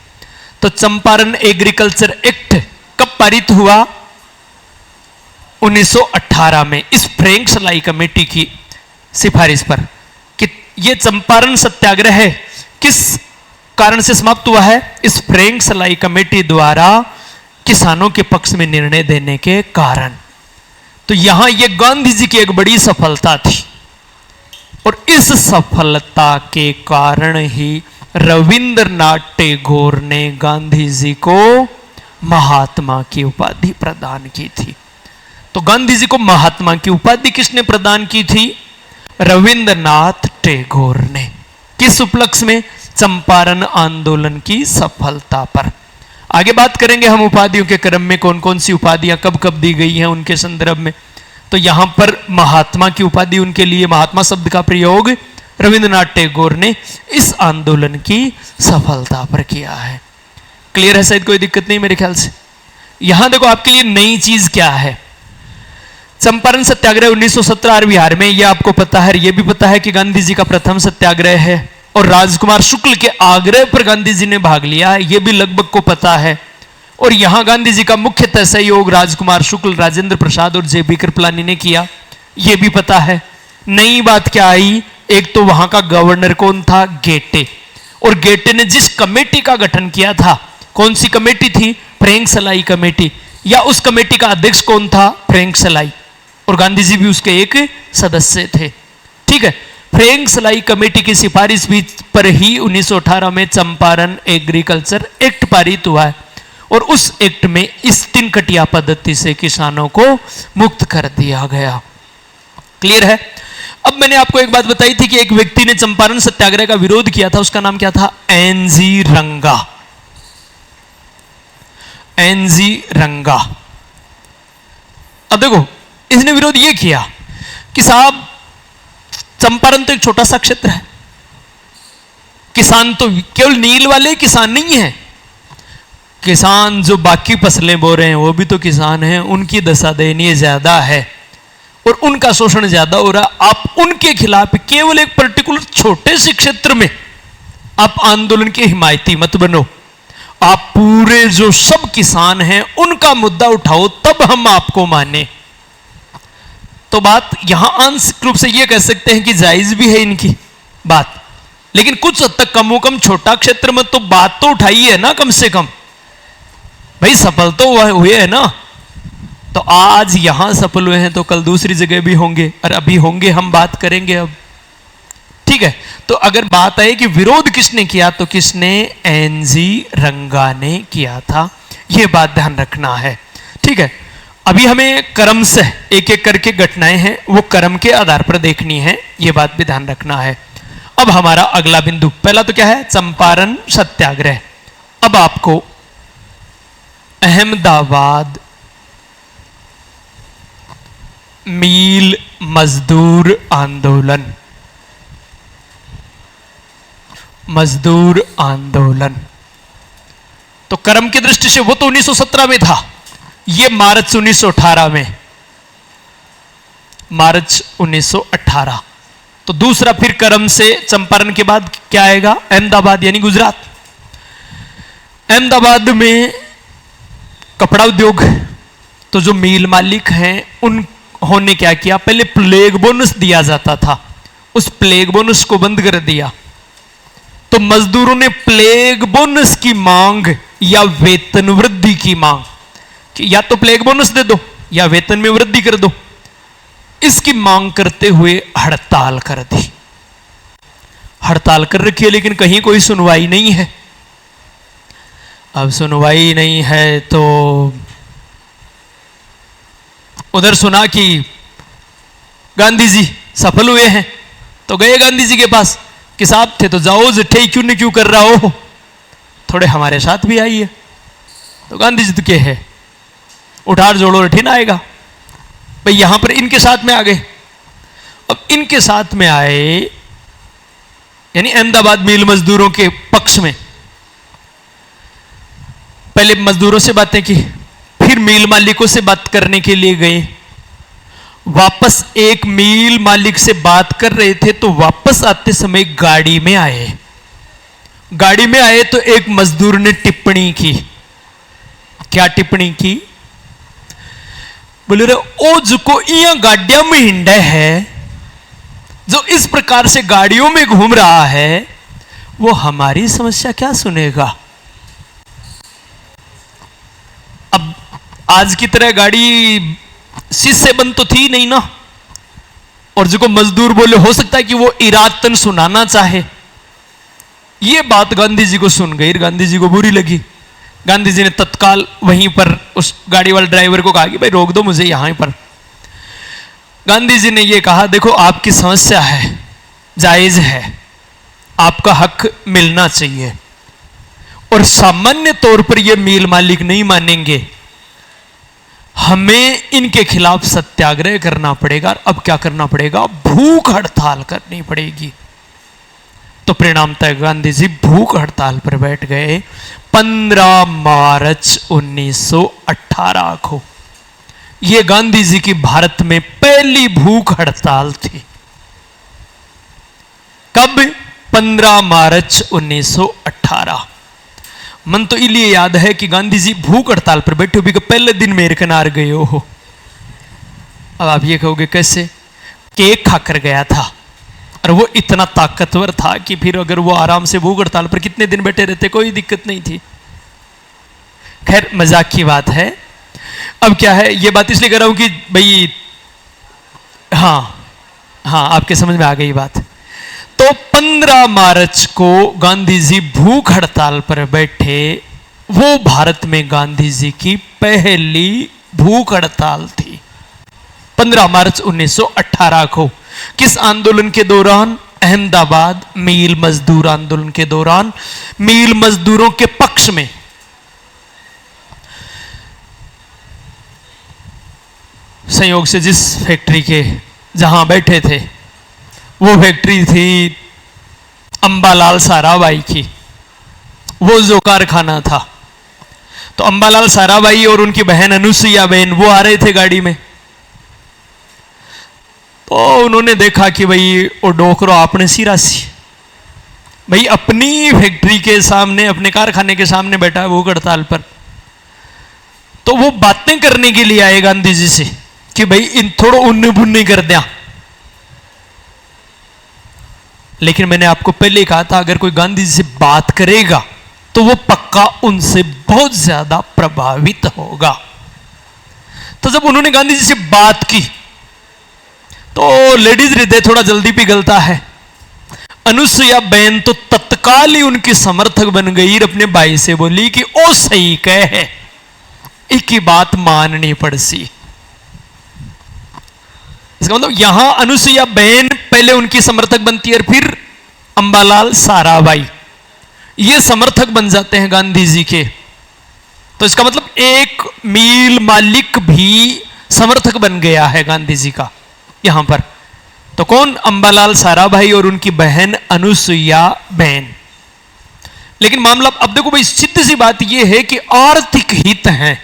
S1: तो चंपारण एग्रीकल्चर एक्ट कब पारित हुआ? 1918 में इस फ्रैंक सलाई कमेटी की सिफारिश पर कि यह चंपारण सत्याग्रह है किस कारण से समाप्त हुआ है? इस फ्रैंक सलाई कमेटी द्वारा किसानों के पक्ष में निर्णय देने के कारण। तो यहां यह गांधी जी की एक बड़ी सफलता थी और इस सफलता के कारण ही रविंद्रनाथ टैगोर ने गांधी जी को महात्मा की उपाधि प्रदान की थी। तो गांधी जी को महात्मा की उपाधि किसने प्रदान की थी? रविंद्रनाथ टैगोर ने। किस उपलक्ष्य में? चंपारण आंदोलन की सफलता पर। आगे बात करेंगे हम उपाधियों के क्रम में, कौन कौन सी उपाधियां कब कब दी गई हैं उनके संदर्भ में। तो यहां पर महात्मा की उपाधि उनके लिए, महात्मा शब्द का प्रयोग रविंद्रनाथ टैगोर ने इस आंदोलन की सफलता पर किया है। क्लियर है? शायद कोई दिक्कत नहीं मेरे ख्याल से। यहां देखो आपके लिए नई चीज क्या है। चंपारण सत्याग्रह 1917 बिहार में, यह आपको पता है, यह भी पता है कि गांधी जी का प्रथम सत्याग्रह है और राजकुमार शुक्ल के आग्रह पर गांधी जी ने भाग लिया है, यह भी लगभग को पता है। और यहां गांधी जी का मुख्यतः सहयोग राजकुमार शुक्ल, राजेंद्र प्रसाद और जे.बी. कृपलानी ने किया, यह भी पता है। नई बात क्या आई? एक तो वहां का गवर्नर कौन था? गेटे। और गेटे ने जिस कमेटी का गठन किया था, कौन सी कमेटी थी? फ्रैंक सलाई कमेटी। या उस कमेटी का अध्यक्ष कौन था? फ्रैंक सलाई। और गांधी जी भी उसके एक सदस्य थे। ठीक है। फ्रैंक सलाई कमेटी की सिफारिश भी पर ही 1918 में चंपारण एग्रीकल्चर एक्ट पारित हुआ है और उस एक्ट में इस 3 कटिया पद्धति से किसानों को मुक्त कर दिया गया। क्लियर है? अब मैंने आपको एक बात बताई थी कि एक व्यक्ति ने चंपारण सत्याग्रह का विरोध किया था, उसका नाम क्या था? एनजी रंगा। एनजी रंगा। अब देखो, इसने विरोध यह किया कि साहब चंपारण तो एक छोटा सा क्षेत्र है, किसान तो केवल नील वाले किसान नहीं है, किसान जो बाकी फसलें बो रहे हैं वो भी तो किसान हैं, उनकी दशा दयनीय ज्यादा है और उनका शोषण ज्यादा हो रहा। आप उनके खिलाफ केवल एक पर्टिकुलर छोटे से क्षेत्र में आप आंदोलन के हिमायती मत बनो, आप पूरे जो सब किसान हैं उनका मुद्दा उठाओ, तब हम आपको माने। तो बात यहां आंशिक रूप से यह कह सकते हैं कि जायज भी है इनकी बात, लेकिन कुछ हद तक कमो कम छोटा क्षेत्र में तो बात तो उठाई है ना, कम से कम भाई सफल तो हुए है ना। तो आज यहां सफल हुए हैं तो कल दूसरी जगह भी होंगे और अभी होंगे, हम बात करेंगे अब। ठीक है। तो अगर बात आए कि विरोध किसने किया, तो किसने? एनजी रंगा ने किया था, यह बात ध्यान रखना है। ठीक है। अभी हमें क्रम से एक एक करके घटनाएं हैं वो क्रम के आधार पर देखनी है, यह बात भी ध्यान रखना है। अब हमारा अगला बिंदु, पहला तो क्या है? चंपारण सत्याग्रह। अब आपको अहमदाबाद मील मजदूर आंदोलन, मजदूर आंदोलन, तो क्रम की दृष्टि से वो तो 1917 में था, ये मार्च 1918 में, मार्च 1918। तो दूसरा फिर क्रम से चंपारण के बाद क्या आएगा? अहमदाबाद यानी गुजरात। अहमदाबाद में कपड़ा उद्योग, तो जो मील मालिक हैं उन्होंने क्या किया? पहले प्लेग बोनस दिया जाता था, उस प्लेग बोनस को बंद कर दिया। तो मजदूरों ने प्लेग बोनस की मांग या वेतन वृद्धि की मांग कि या तो प्लेग बोनस दे दो या वेतन में वृद्धि कर दो, इसकी मांग करते हुए हड़ताल कर दी। हड़ताल कर रखी है लेकिन कहीं कोई सुनवाई नहीं है। अब सुनवाई नहीं है तो उधर सुना कि गांधी जी सफल हुए हैं, तो गए गांधी जी के पास कि साहब थे तो जाओ, जिठे क्यों नहीं क्यों कर रहा हो, थोड़े हमारे साथ भी आइए। तो गांधी जी तो क्या है, उठार जोड़ो रठीन आएगा भाई, यहां पर इनके साथ में आ गए। अब इनके साथ में आए यानी अहमदाबाद मील मजदूरों के पक्ष में, पहले मजदूरों से बातें की, फिर मील मालिकों से बात करने के लिए गए। वापस एक मील मालिक से बात कर रहे थे तो वापस आते समय गाड़ी में आए। गाड़ी में आए तो एक मजदूर ने टिप्पणी की। क्या टिप्पणी की? बोले रे ओ जुको इया गाड़िया में हिंडे है, जो इस प्रकार से गाड़ियों में घूम रहा है, वो हमारी समस्या क्या सुनेगा। अब आज की तरह गाड़ी शीशे बंद तो थी नहीं ना, और जो मजदूर बोले हो सकता है कि वो इरादतन सुनाना चाहे। ये बात गांधी जी को सुन गई, गांधी जी को बुरी लगी। गांधी जी ने तत्काल वहीं पर उस गाड़ी वाले ड्राइवर को कहा कि भाई रोक दो मुझे यहां पर। गांधी जी ने यह कहा, देखो आपकी समस्या है, जायज है, आपका हक मिलना चाहिए, और सामान्य तौर पर यह मिल मालिक नहीं मानेंगे, हमें इनके खिलाफ सत्याग्रह करना पड़ेगा। अब क्या करना पड़ेगा, भूख हड़ताल करनी पड़ेगी। तो परिणामतः गांधी जी भूख हड़ताल पर बैठ गए 15 मार्च 1918 को। यह गांधी जी की भारत में पहली भूख हड़ताल थी। कब? 15 मार्च 1918। मन तो इसलिए याद है कि गांधी जी भूख हड़ताल पर बैठे हो, पहले दिन मेरे किनार गए हो। अब आप ये कहोगे कैसे? केक खाकर गया था, और वो इतना ताकतवर था कि फिर अगर वो आराम से भूख हड़ताल पर कितने दिन बैठे रहते, कोई दिक्कत नहीं थी। खैर मजाक की बात है। अब क्या है, ये बात इसलिए कर रहा हूं कि भाई हाँ आपके समझ में आ गई बात। तो 15 मार्च को गांधी जी भूख हड़ताल पर बैठे। वो भारत में गांधी जी की पहली भूख हड़ताल थी 15 मार्च 1918 को। किस आंदोलन के दौरान? अहमदाबाद मील मजदूर आंदोलन के दौरान, मील मजदूरों के पक्ष में। संयोग से जिस फैक्ट्री के जहां बैठे थे, वो फैक्ट्री थी अंबालाल साराभाई की, वो जो कारखाना था। तो अंबालाल साराभाई और उनकी बहन अनुसुईया बहन वो आ रहे थे गाड़ी में। तो उन्होंने देखा कि भाई वो डोकरो आपने सिरासी, भाई अपनी फैक्ट्री के सामने, अपने कारखाने के सामने बैठा है भूख हड़ताल पर। तो वो बातें करने के लिए आए गांधी जी से कि भाई इन थोड़ा उन्ने बुन्ने कर दिया। लेकिन मैंने आपको पहले ही कहा था, अगर कोई गांधी जी से बात करेगा तो वो पक्का उनसे बहुत ज्यादा प्रभावित होगा। तो जब उन्होंने गांधी जी से बात की तो लेडीज हृदय थोड़ा जल्दी पिघलता है। अनुसुईया बहन तो तत्काल ही उनकी समर्थक बन गई, अपने भाई से बोली कि ओ सही कहे, एक ही बात माननी पड़सी। इसका मतलब यहां अनुसुईया बहन पहले उनकी समर्थक बनती है, और फिर अंबालाल साराभाई ये समर्थक बन जाते हैं गांधी जी के। तो इसका मतलब एक मील मालिक भी समर्थक बन गया है गांधी जी का यहां पर। तो कौन? अंबालाल साराभाई और उनकी बहन अनुसुईया बहन। लेकिन मामला अब देखो भाई, सीधी सी बात यह है कि आर्थिक हित है,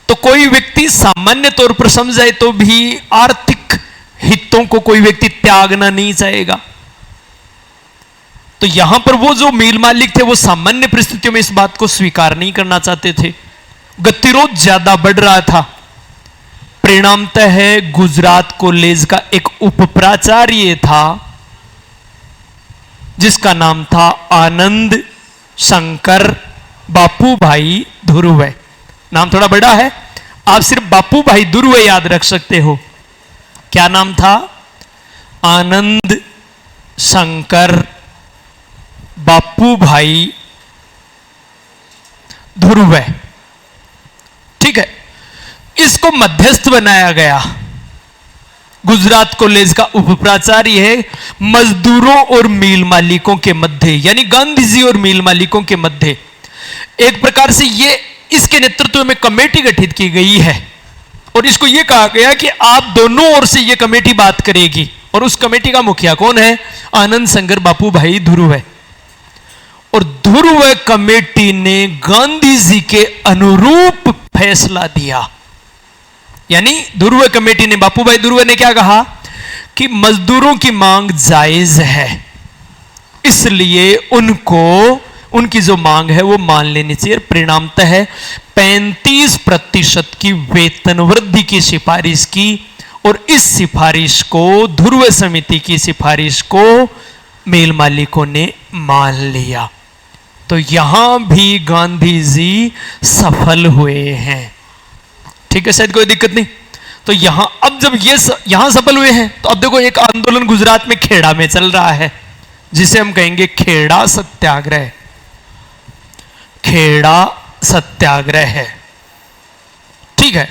S1: तो कोई व्यक्ति सामान्य तौर पर समझाए तो भी आर्थिक हितों को कोई व्यक्ति त्यागना नहीं चाहेगा। तो यहां पर वो जो मील मालिक थे वो सामान्य परिस्थितियों में इस बात को स्वीकार नहीं करना चाहते थे। गतिरोध ज्यादा बढ़ रहा था। परिणामतः है गुजरात कॉलेज का एक उपप्राचार्य था जिसका नाम था आनंद शंकर बापू भाई धुर्वे। नाम थोड़ा बड़ा है, आप सिर्फ बापू भाई धुर्वे याद रख सकते हो। क्या नाम था? आनंद शंकर बापू भाई धुर्वे। ठीक है, इसको मध्यस्थ बनाया गया। गुजरात कॉलेज का उपप्राचार्य है मजदूरों और मील मालिकों के मध्य, यानी गांधी जी और मील मालिकों के मध्य। एक प्रकार से ये इसके नेतृत्व में कमेटी गठित की गई है, और इसको यह कहा गया कि आप दोनों ओर से यह कमेटी बात करेगी, और उस कमेटी का मुखिया कौन है? आनंद शंकर बापू भाई धुर्वे। और धुर्वे कमेटी ने गांधी जी के अनुरूप फैसला दिया। यानी धुर्वे कमेटी ने, बापू भाई धुर्वे ने क्या कहा कि मजदूरों की मांग जायज है, इसलिए उनको उनकी जो मांग है वो मान लेनी चाहिए। परिणामतः 35% की वेतन वृद्धि की सिफारिश की और इस सिफारिश को, ध्रुव समिति की सिफारिश को मिल मालिकों ने मान लिया। तो यहां भी गांधी जी सफल हुए हैं। ठीक है, शायद कोई दिक्कत नहीं। तो यहां अब जब ये यहां सफल हुए हैं तो अब देखो एक आंदोलन गुजरात में खेड़ा में चल रहा है जिसे हम कहेंगे खेड़ा सत्याग्रह। खेड़ा सत्याग्रह है, ठीक है,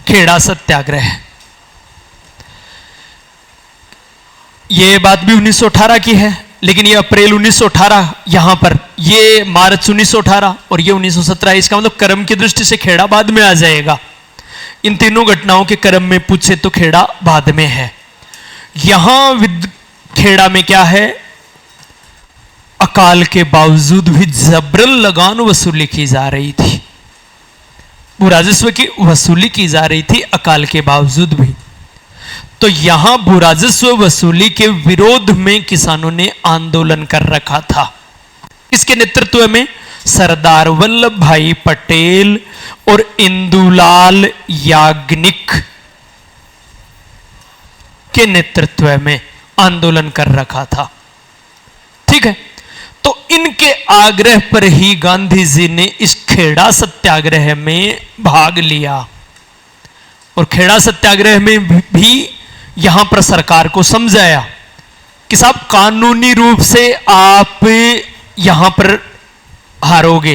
S1: खेड़ा सत्याग्रह। ये बात भी 1918 की है, लेकिन ये अप्रैल 1918 यहां पर, ये मार्च 1918 और ये 1917। इसका मतलब क्रम की दृष्टि से खेड़ा बाद में आ जाएगा। इन तीनों घटनाओं के क्रम में पूछे तो खेड़ा बाद में है। यहां खेड़ा में क्या है, अकाल के बावजूद भी जबरन लगान वसूली की जा रही थी, भू राजस्व की वसूली की जा रही थी अकाल के बावजूद भी। तो यहां भू राजस्व वसूली के विरोध में किसानों ने आंदोलन कर रखा था। इसके नेतृत्व में सरदार वल्लभ भाई पटेल और इंदुलाल याग्निक के नेतृत्व में आंदोलन कर रखा था। ठीक है, तो इनके आग्रह पर ही गांधी जी ने इस खेड़ा सत्याग्रह में भाग लिया। और खेड़ा सत्याग्रह में भी यहां पर सरकार को समझाया कि साहब कानूनी रूप से आप यहां पर हारोगे,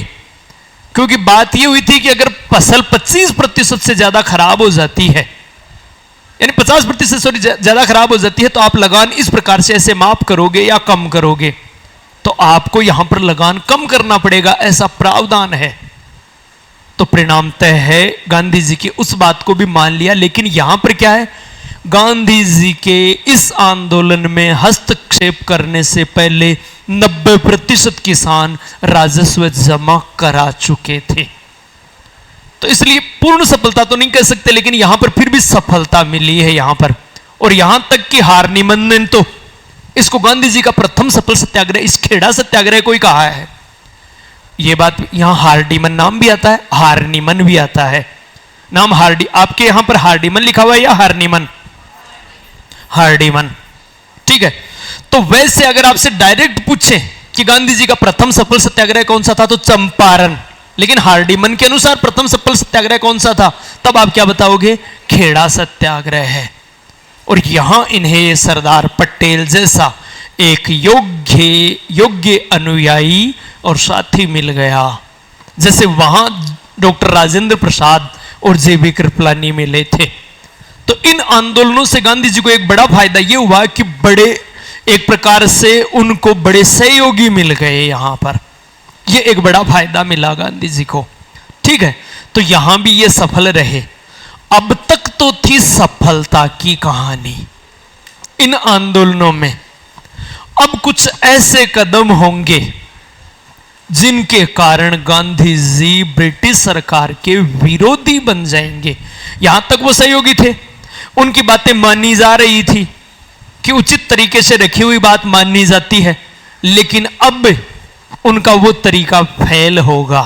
S1: क्योंकि बात यह हुई थी कि अगर फसल 25% से ज्यादा खराब हो जाती है, यानी 50% ज्यादा खराब हो जाती है, तो आप लगान इस प्रकार से ऐसे माफ करोगे या कम करोगे, तो आपको यहां पर लगान कम करना पड़ेगा, ऐसा प्रावधान है। तो परिणाम तय है, गांधी जी की उस बात को भी मान लिया। लेकिन यहां पर क्या है, गांधी जी के इस आंदोलन में हस्तक्षेप करने से पहले 90% किसान राजस्व जमा करा चुके थे। तो इसलिए पूर्ण सफलता तो नहीं कह सकते, लेकिन यहां पर फिर भी सफलता मिली है यहां पर। और यहां तक कि हार्निमन ने तो इसको गांधी जी का प्रथम सफल सत्याग्रह, इस खेड़ा सत्याग्रह को ही कहा है। यह बात यहां हार्डिमन नाम भी आता है, हार्निमन भी आता है। नाम हार्डी, आपके यहां पर हार्डिमन लिखा हुआ है या हार्निमन? हार्डिमन, ठीक है। तो वैसे अगर आपसे डायरेक्ट पूछे कि गांधी जी का प्रथम सफल सत्याग्रह कौन सा था, तो चंपारण। लेकिन हार्डिमन के अनुसार प्रथम सफल सत्याग्रह कौन सा था, तब आप क्या बताओगे? खेड़ा सत्याग्रह है। और यहां इन्हें सरदार पटेल जैसा एक योग्य अनुयायी और साथी मिल गया, जैसे वहां डॉक्टर राजेंद्र प्रसाद और जेबी कृपलानी मिले थे। तो इन आंदोलनों से गांधी जी को एक बड़ा फायदा यह हुआ कि बड़े एक प्रकार से उनको बड़े सहयोगी मिल गए यहां पर, यह एक बड़ा फायदा मिला गांधी जी को। ठीक है, तो यहां भी ये सफल रहे। अब तक तो थी सफलता की कहानी इन आंदोलनों में। अब कुछ ऐसे कदम होंगे जिनके कारण गांधी जी ब्रिटिश सरकार के विरोधी बन जाएंगे। यहां तक वो सहयोगी थे, उनकी बातें मानी जा रही थी कि उचित तरीके से रखी हुई बात मानी जाती है, लेकिन अब उनका वो तरीका फेल होगा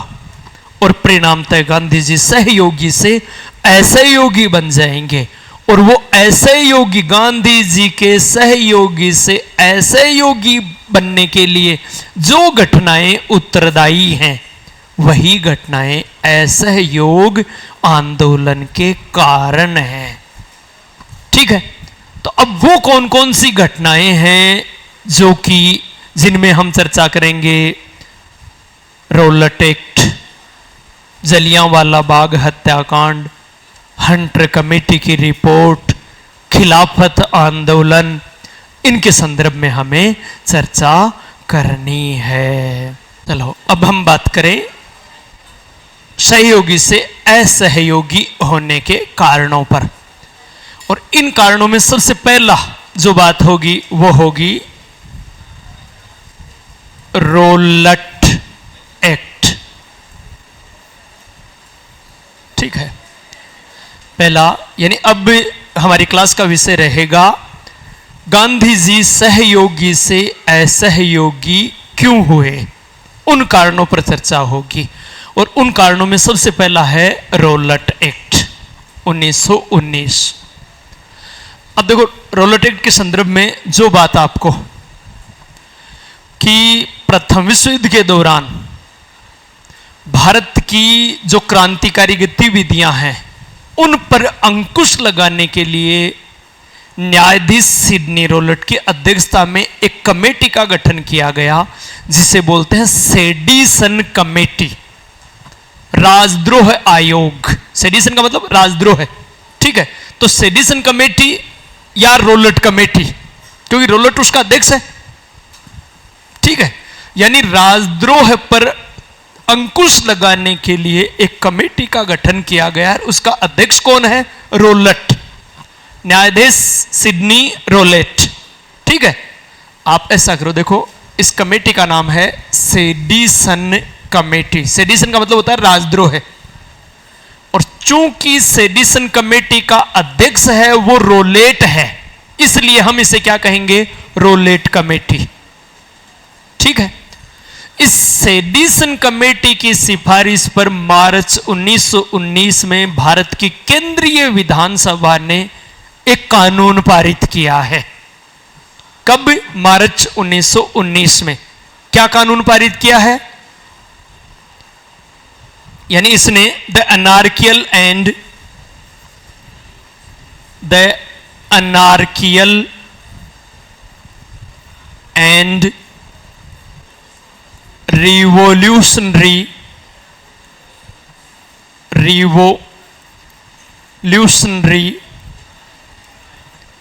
S1: और परिणामतः गांधी जी सहयोगी से असहयोगी बन जाएंगे। और वो असहयोगी, गांधी जी के सहयोगी से असहयोगी बनने के लिए जो घटनाएं उत्तरदायी हैं, वही घटनाएं असहयोग आंदोलन के कारण हैं। ठीक है, तो अब वो कौन कौन सी घटनाएं हैं जो कि जिनमें हम चर्चा करेंगे? रॉलेट एक्ट, जलियांवाला बाग हत्याकांड, हंटर कमेटी की रिपोर्ट, खिलाफत आंदोलन, इनके संदर्भ में हमें चर्चा करनी है। चलो अब हम बात करें सहयोगी से असहयोगी होने के कारणों पर। और इन कारणों में सबसे पहला जो बात होगी वो होगी रॉलेट एक्ट। ठीक है, पहला, यानी अब हमारी क्लास का विषय रहेगा गांधी जी सहयोगी से असहयोगी क्यों हुए। उन कारणों पर चर्चा होगी। और उन कारणों में सबसे पहला है रोलट एक्ट 1919। अब देखो रोलट एक्ट के संदर्भ में जो बात आपको कि प्रथम विश्व युद्ध के दौरान भारत की जो क्रांतिकारी गतिविधियां हैं उन पर अंकुश लगाने के लिए न्यायाधीश सिडनी रोलट की अध्यक्षता में एक कमेटी का गठन किया गया जिसे बोलते हैं सेडिसन कमेटी, राजद्रोह आयोग। सेडिसन का मतलब राजद्रोह है, ठीक है। तो सेडिसन कमेटी या रोलट कमेटी, क्योंकि रोलट उसका अध्यक्ष है, ठीक है। यानी राजद्रोह पर अंकुश लगाने के लिए एक कमेटी का गठन किया गया है। उसका अध्यक्ष कौन है? रोलट, न्यायाधीश सिडनी रोलेट, ठीक है। आप ऐसा करो, देखो इस कमेटी का नाम है सेडिसन कमेटी। सेडिसन का मतलब होता है राजद्रोह है, और चूंकि सेडिसन कमेटी का अध्यक्ष है वो रोलेट है, इसलिए हम इसे क्या कहेंगे? रोलेट कमेटी, ठीक है। इस सेडिसन कमेटी की सिफारिश पर मार्च 1919 में भारत की केंद्रीय विधानसभा ने एक कानून पारित किया है। कब? मार्च 1919 में। क्या कानून पारित किया है? यानी इसने the anarchical and revolutionary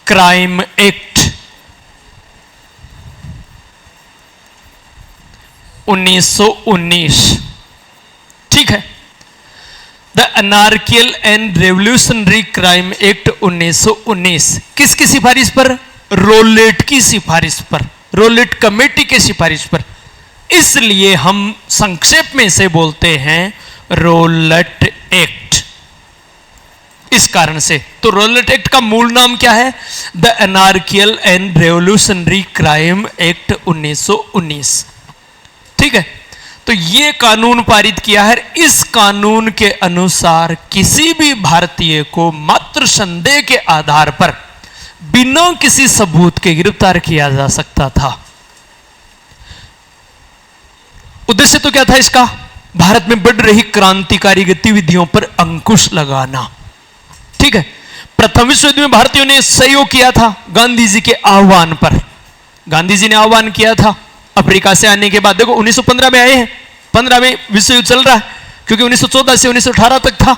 S1: crime act 1919, ठीक है। The anarchical and revolutionary crime act 1919 किसकी सिफारिश पर? रोलेट की सिफारिश पर, रोलेट कमेटी की सिफारिश पर। इसलिए हम संक्षेप में इसे बोलते हैं रोलट एक्ट। इस कारण से तो रोलट एक्ट का मूल नाम क्या है? The anarchical and revolutionary crime act 1919, ठीक है। तो यह कानून पारित किया है। इस कानून के अनुसार किसी भी भारतीय को मात्र संदेह के आधार पर बिना किसी सबूत के गिरफ्तार किया जा सकता था। उद्देश्य तो क्या था इसका? भारत में बढ़ रही क्रांतिकारी गतिविधियों पर अंकुश लगाना, ठीक है। प्रथम विश्व युद्ध में भारतीयों ने सहयोग किया था गांधी जी के आह्वान पर। गांधी जी ने आह्वान किया था अफ्रीका से आने के बाद। देखो 1915 में आए हैं, 15 में विश्व युद्ध चल रहा है, क्योंकि 1914 से 1918 तक था।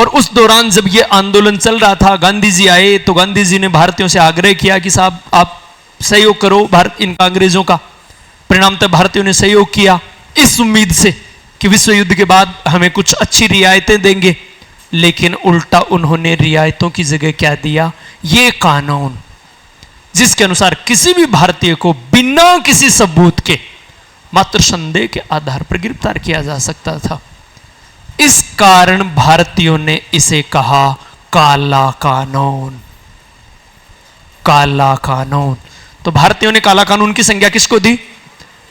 S1: और उस दौरान जब यह आंदोलन चल रहा था, गांधी जी आए तो गांधी जी ने भारतीयों से आग्रह किया कि साहब आप सहयोग करो भारत इन अंग्रेजों का। परिणामतः भारतीयों ने सहयोग किया इस उम्मीद से कि विश्व युद्ध के बाद हमें कुछ अच्छी रियायतें देंगे, लेकिन उल्टा उन्होंने रियायतों की जगह क्या दिया? ये कानून जिसके अनुसार किसी भी भारतीय को बिना किसी सबूत के मात्र संदेह के आधार पर गिरफ्तार किया जा सकता था। इस कारण भारतीयों ने इसे कहा काला कानून। काला कानून। तो भारतीयों ने काला कानून की संज्ञा किसको दी?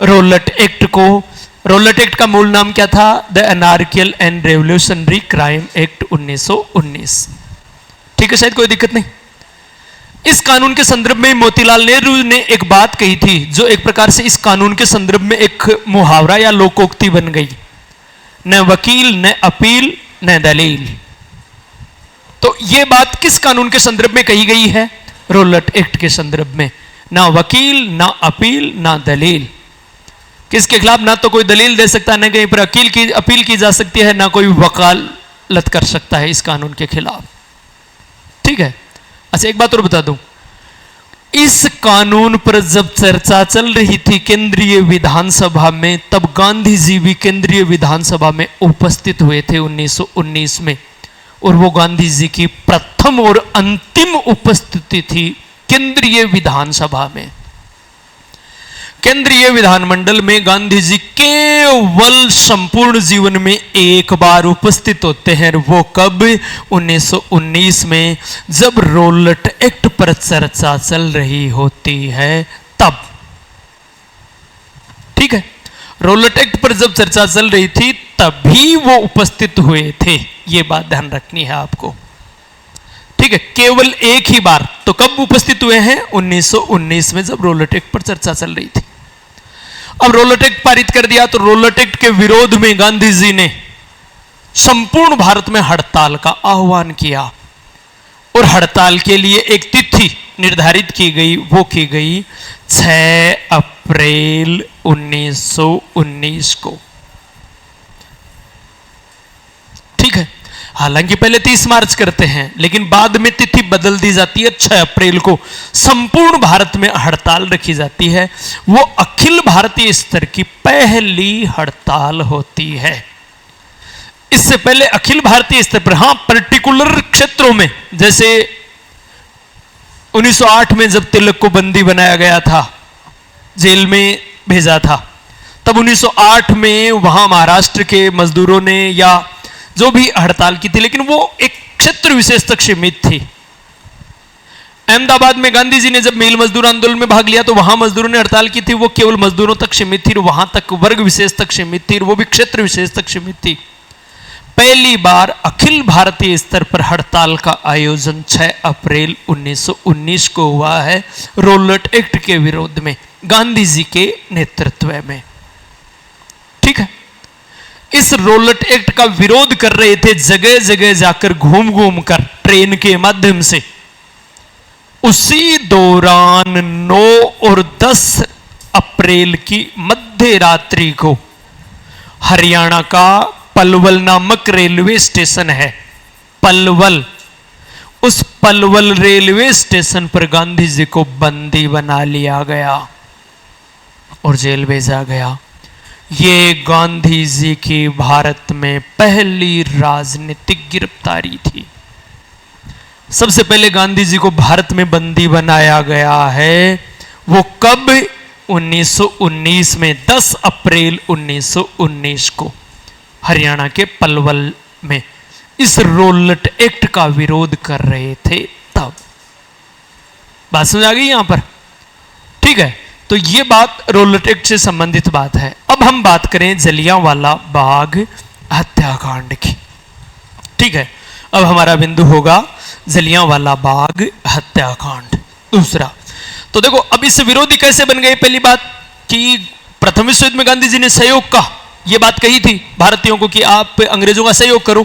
S1: रोलट एक्ट को। रोलट एक्ट का मूल नाम क्या था? The anarchical and revolutionary crime act 1919, ठीक है। शायद कोई दिक्कत नहीं। इस कानून के संदर्भ में मोतीलाल नेहरू ने एक बात कही थी जो एक प्रकार से इस कानून के संदर्भ में एक मुहावरा या लोकोक्ति बन गई। न वकील न अपील न दलील। तो यह बात किस कानून के संदर्भ में कही गई है? रोलट एक्ट के संदर्भ में। ना वकील ना अपील ना दलील। किसके खिलाफ ना तो कोई दलील दे सकता है, ना कहीं पर अपील की जा सकती है, ना कोई वकालत कर सकता है इस कानून के खिलाफ, ठीक है। अच्छा एक बात और बता दूं, इस कानून पर जब चर्चा चल रही थी केंद्रीय विधानसभा में, तब गांधी जी भी केंद्रीय विधानसभा में उपस्थित हुए थे 1919 में, और वो गांधी जी की प्रथम और अंतिम उपस्थिति थी केंद्रीय विधानसभा में। केंद्रीय विधानमंडल में गांधी जी केवल संपूर्ण जीवन में एक बार उपस्थित होते हैं। वो कब? 1919 में, जब रोलट एक्ट पर चर्चा चल रही होती है तब, ठीक है। रोलेट एक्ट पर जब चर्चा चल रही थी तभी वो उपस्थित हुए थे, ये बात ध्यान रखनी है आपको। ठीक है, केवल एक ही बार। तो कब उपस्थित हुए हैं? 1919 में, जब रोलेट एक्ट पर चर्चा चल रही थी। अब रोलेट एक्ट पारित कर दिया तो रोलेट एक्ट के विरोध में गांधी जी ने संपूर्ण भारत में हड़ताल का आह्वान किया और हड़ताल के लिए एक तिथि निर्धारित की गई, वो की गई 6 अप्रैल 1919 को। ठीक है, हालांकि पहले 30 मार्च करते हैं, लेकिन बाद में तिथि बदल दी जाती है। 6 अप्रैल को संपूर्ण भारत में हड़ताल रखी जाती है। वो अखिल भारतीय स्तर की पहली हड़ताल होती है। इससे पहले अखिल भारतीय स्तर पर, हां, पर्टिकुलर क्षेत्रों में, जैसे 1908 में जब तिलक को बंदी बनाया गया था, जेल में भेजा था, तब 1908 में वहां महाराष्ट्र के मजदूरों ने या जो भी हड़ताल की थी, लेकिन वो एक क्षेत्र विशेष तक सीमित थी। अहमदाबाद में गांधी जी ने जब मिल मजदूर आंदोलन में भाग लिया तो वहां मजदूरों ने हड़ताल की थी, वो केवल मजदूरों तक सीमित थी, वहां तक वर्ग विशेष तक सीमित थी, वो भी क्षेत्र विशेष तक सीमित थी। पहली बार अखिल भारतीय स्तर पर हड़ताल का आयोजन 6 अप्रैल 1919 को हुआ है, रोलेट एक्ट के विरोध में, गांधी जी के नेतृत्व में। ठीक है, इस रोलेट एक्ट का विरोध कर रहे थे जगह जगह जाकर, घूम घूम कर, ट्रेन के माध्यम से। उसी दौरान 9 और 10 अप्रैल की मध्य रात्रि को हरियाणा का पलवल नामक रेलवे स्टेशन है, पलवल, उस पलवल रेलवे स्टेशन पर गांधी जी को बंदी बना लिया गया और जेल भेजा गया। ये गांधी जी की भारत में पहली राजनीतिक गिरफ्तारी थी। सबसे पहले गांधी जी को भारत में बंदी बनाया गया है, वो कब? 1919 में, 10 अप्रैल 1919 को हरियाणा के पलवल में इस रोलेट एक्ट का विरोध कर रहे थे तब। बात समझ आ गई यहां पर? ठीक है, तो ये बात रोलेट एक्ट से संबंधित बात है। अब हम बात करें जलियांवाला बाग हत्याकांड की। ठीक है, अब हमारा बिंदु होगा जलियांवाला बाग हत्याकांड। दूसरा, तो देखो अब इससे विरोधी कैसे बन गए? पहली बात कि प्रथम विश्व युद्ध में गांधी जी ने सहयोग का ये बात कही थी भारतीयों को कि आप अंग्रेजों का सहयोग करो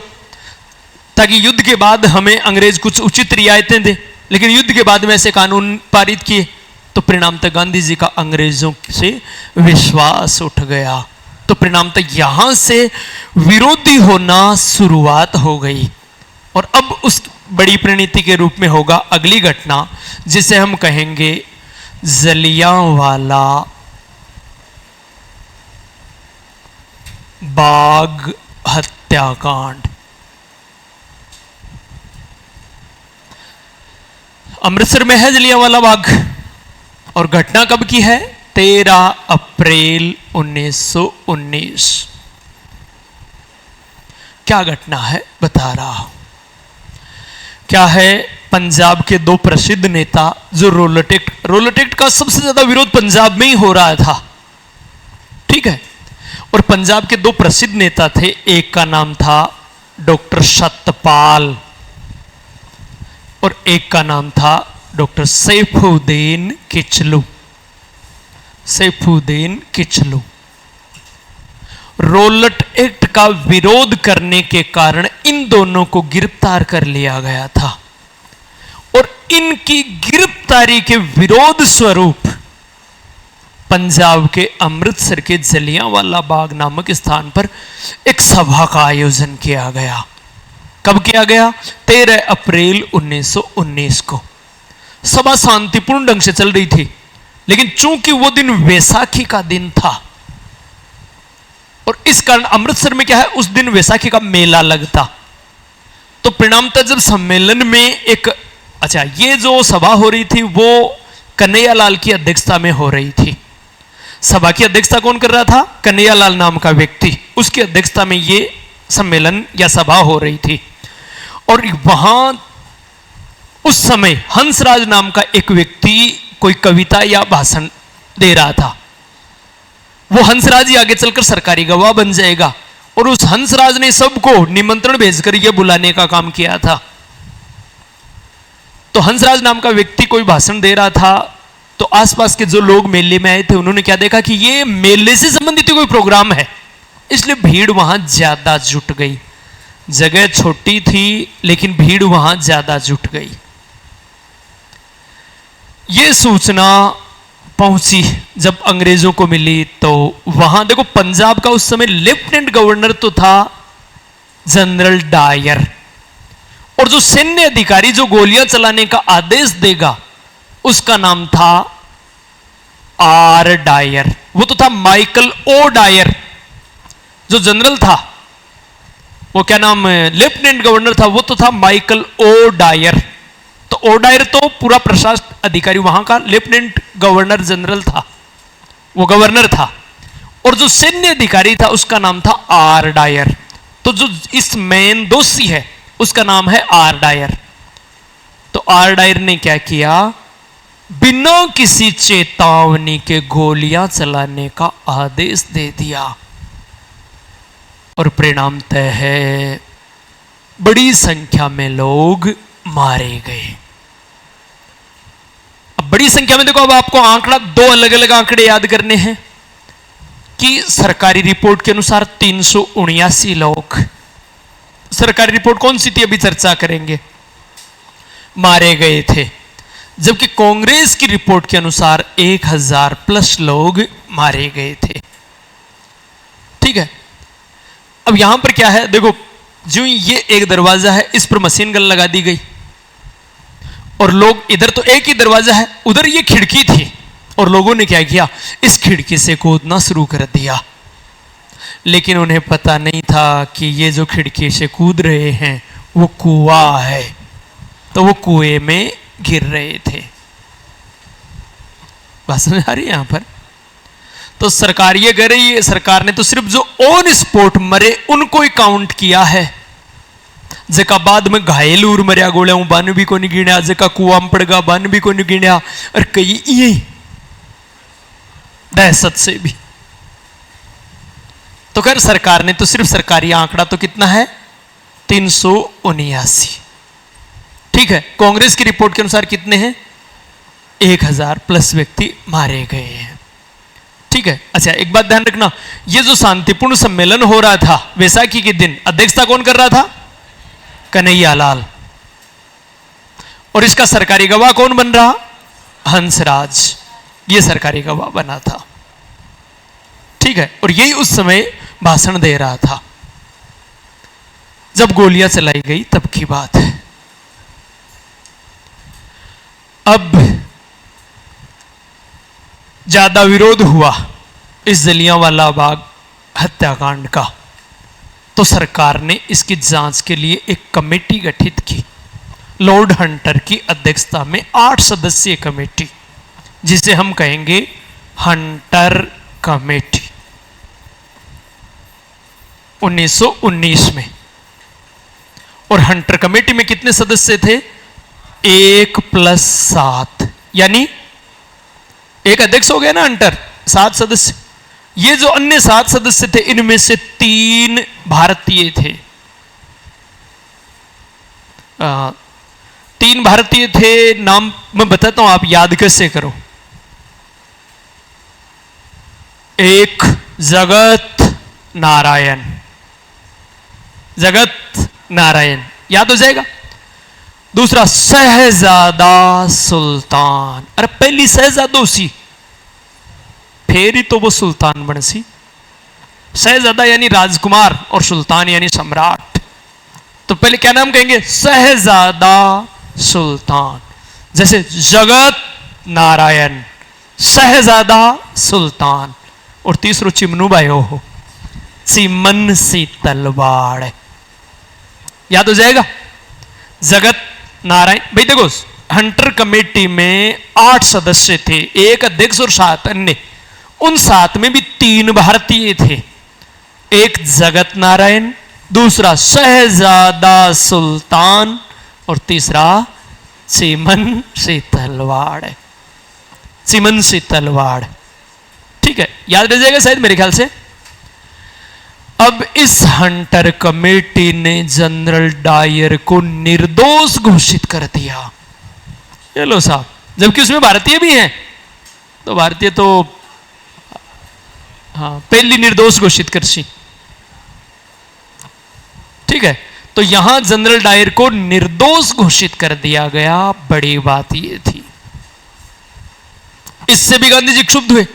S1: ताकि युद्ध के बाद हमें अंग्रेज कुछ उचित रियायतें दे, लेकिन युद्ध के बाद में ऐसे कानून पारित किए तो परिणामतः गांधी जी का अंग्रेजों से विश्वास उठ गया। तो परिणामतः यहां से विरोधी होना शुरुआत हो गई। और अब उस बड़ी परिणति के रूप में होगा अगली घटना, जिसे हम कहेंगे जलियांवाला बाग हत्याकांड। अमृतसर में है जलियांवाला बाग, और घटना कब की है? 13 अप्रैल 1919। क्या घटना है बता रहा हूं। क्या है? पंजाब के 2 प्रसिद्ध नेता जो रोलेट एक्ट का सबसे ज्यादा विरोध पंजाब में ही हो रहा था। ठीक है, और पंजाब के 2 प्रसिद्ध नेता थे, एक का नाम था डॉक्टर सतपाल और एक का नाम था doctor Saifuddin Kitchlew. Saifuddin Kitchlew Rowlatt act का विरोध करने के कारण इन दोनों को गिरफ्तार कर लिया गया था, और इनकी गिरफ्तारी के विरोध स्वरूप पंजाब के अमृतसर के जलियांवाला बाग नामक स्थान पर एक सभा का आयोजन किया गया। कब किया गया? 13 अप्रैल 1919 को। सभा शांतिपूर्ण ढंग से चल रही थी, लेकिन चूंकि वो दिन वैसाखी का दिन था और इस कारण अमृतसर में क्या है, उस दिन वैसाखी का मेला लगता, तो परिणामतः जब सम्मेलन में ये जो सभा हो रही थी वो कन्हैयालाल की अध्यक्षता में हो रही थी। सभा की अध्यक्षता कौन कर रहा था? कन्हैयालाल नाम का व्यक्ति, उसकी अध्यक्षता में ये सम्मेलन या सभा हो रही थी। और वहां उस समय हंसराज नाम का एक व्यक्ति कोई कविता या भाषण दे रहा था। वो हंसराज ही आगे चलकर सरकारी गवाह बन जाएगा। और उस हंसराज ने सबको निमंत्रण भेजकर यह बुलाने का काम किया था। तो हंसराज नाम का व्यक्ति कोई भाषण दे रहा था, तो आसपास के जो लोग मेले में आए थे उन्होंने क्या देखा कि ये मेले से संबंधित कोई प्रोग्राम है, इसलिए भीड़ वहां ज्यादा जुट गई। जगह छोटी थी लेकिन भीड़ वहां ज्यादा जुट गई। ये सूचना पहुंची जब अंग्रेजों को मिली, तो वहां देखो पंजाब का उस समय लेफ्टिनेंट गवर्नर तो था जनरल डायर, और जो सैन्य अधिकारी जो गोलियां चलाने का आदेश देगा उसका नाम था आर डायर। वो तो था माइकल ओ डायर। जो जनरल था, वो क्या नाम लेफ्टिनेंट गवर्नर था, वो तो था माइकल ओ डायर। तो ओ डायर तो पूरा प्रशासन अधिकारी वहां का, लेफ्टिनेंट गवर्नर जनरल था, वो गवर्नर था। और जो सैन्य अधिकारी था उसका नाम था आर डायर। तो जो इस मेन दोषी है उसका नाम है आर डायर। तो आर डायर ने क्या किया, बिना किसी चेतावनी के गोलियां चलाने का आदेश दे दिया, और परिणाम तय है, बड़ी संख्या में लोग मारे गए। अब बड़ी संख्या में देखो, अब आपको आंकड़ा, दो अलग अलग आंकड़े याद करने हैं कि सरकारी रिपोर्ट के अनुसार 379 लोग, सरकारी रिपोर्ट कौन सी थी अभी चर्चा करेंगे, मारे गए थे, जबकि कांग्रेस की रिपोर्ट के अनुसार 1000 प्लस लोग मारे गए थे। ठीक है, अब यहां पर क्या है, देखो जो ये एक दरवाजा है, इस पर मशीन गन लगा दी गई, और लोग इधर, तो एक ही दरवाजा है, उधर ये खिड़की थी, और लोगों ने क्या किया, इस खिड़की से कूदना शुरू कर दिया। लेकिन उन्हें पता नहीं था कि ये जो खिड़की से कूद रहे हैं वो कुआं है, तो वो कुएं में गिर रहे थे। बात समझ आ रही है यहां पर? तो सरकार ये कह रही है, सरकार ने तो सिर्फ जो ऑन स्पॉट मरे उनको ही काउंट किया है, जका बाद में घायल उर मरिया गोले बन भी को नहीं गिणया, जका कुआं में पड़ गया बन भी को नहीं गिणया, और कई ये दहशत से भी। तो खैर सरकार ने तो सिर्फ सरकारी आंकड़ा तो कितना है, 379। ठीक है, कांग्रेस की रिपोर्ट के अनुसार कितने हैं, 1000 प्लस व्यक्ति मारे गए हैं। ठीक है, अच्छा एक बात ध्यान रखना, ये जो शांतिपूर्ण सम्मेलन हो रहा था वैसाखी के दिन, अध्यक्षता कौन कर रहा था, कन्हैया लाल, और इसका सरकारी गवाह कौन बन रहा, हंसराज, ये सरकारी गवाह बना था। ठीक है, और यही उस समय भाषण दे रहा था जब गोलियां चलाई गई, तब की बात है। अब ज्यादा विरोध हुआ इस जलियांवाला बाग हत्याकांड का, तो सरकार ने इसकी जांच के लिए एक कमेटी गठित की, लॉर्ड हंटर की अध्यक्षता में 8 सदस्यीय कमेटी, जिसे हम कहेंगे हंटर कमेटी, 1919 में। और हंटर कमेटी में कितने सदस्य थे, 1+7, यानी एक अध्यक्ष हो गया ना हंटर, 7 सदस्य। ये जो अन्य 7 सदस्य थे, इनमें से 3 भारतीय थे, 3 भारतीय थे। नाम मैं बताता हूं, आप याद कैसे करो। एक जगत नारायण, जगत नारायण याद हो जाएगा। दूसरा शहजादा सुल्तान, अरे पहली शहजादो सी, फिर ही तो वो सुल्तान बन सी। शहजादा यानी राजकुमार और सुल्तान यानी सम्राट। तो पहले क्या नाम कहेंगे, शहजादा सुल्तान। जैसे जगत नारायण, शहजादा सुल्तान, और तीसरो चिमनू भाई हो, चिमन सी तलवाड़, याद हो जाएगा। जगत नारायण, भाई देखो हंटर कमेटी में 8 सदस्य थे, एक अध्यक्ष और 7 अन्य। उन 7 में भी 3 भारतीय थे, एक जगत नारायण, दूसरा शहजादा सुल्तान, और तीसरा चिमन से तलवाड़, चिमन से तलवाड़। ठीक है, याद रह जाएगा शायद मेरे ख्याल से। अब इस हंटर कमेटी ने जनरल डायर को निर्दोष घोषित कर दिया। ये लो साहब, जबकि उसमें भारतीय भी हैं, तो भारतीय तो हाँ पहली निर्दोष घोषित कर सी। ठीक है, तो यहां जनरल डायर को निर्दोष घोषित कर दिया गया। बड़ी बात यह थी, इससे भी गांधी जी क्षुब्ध हुए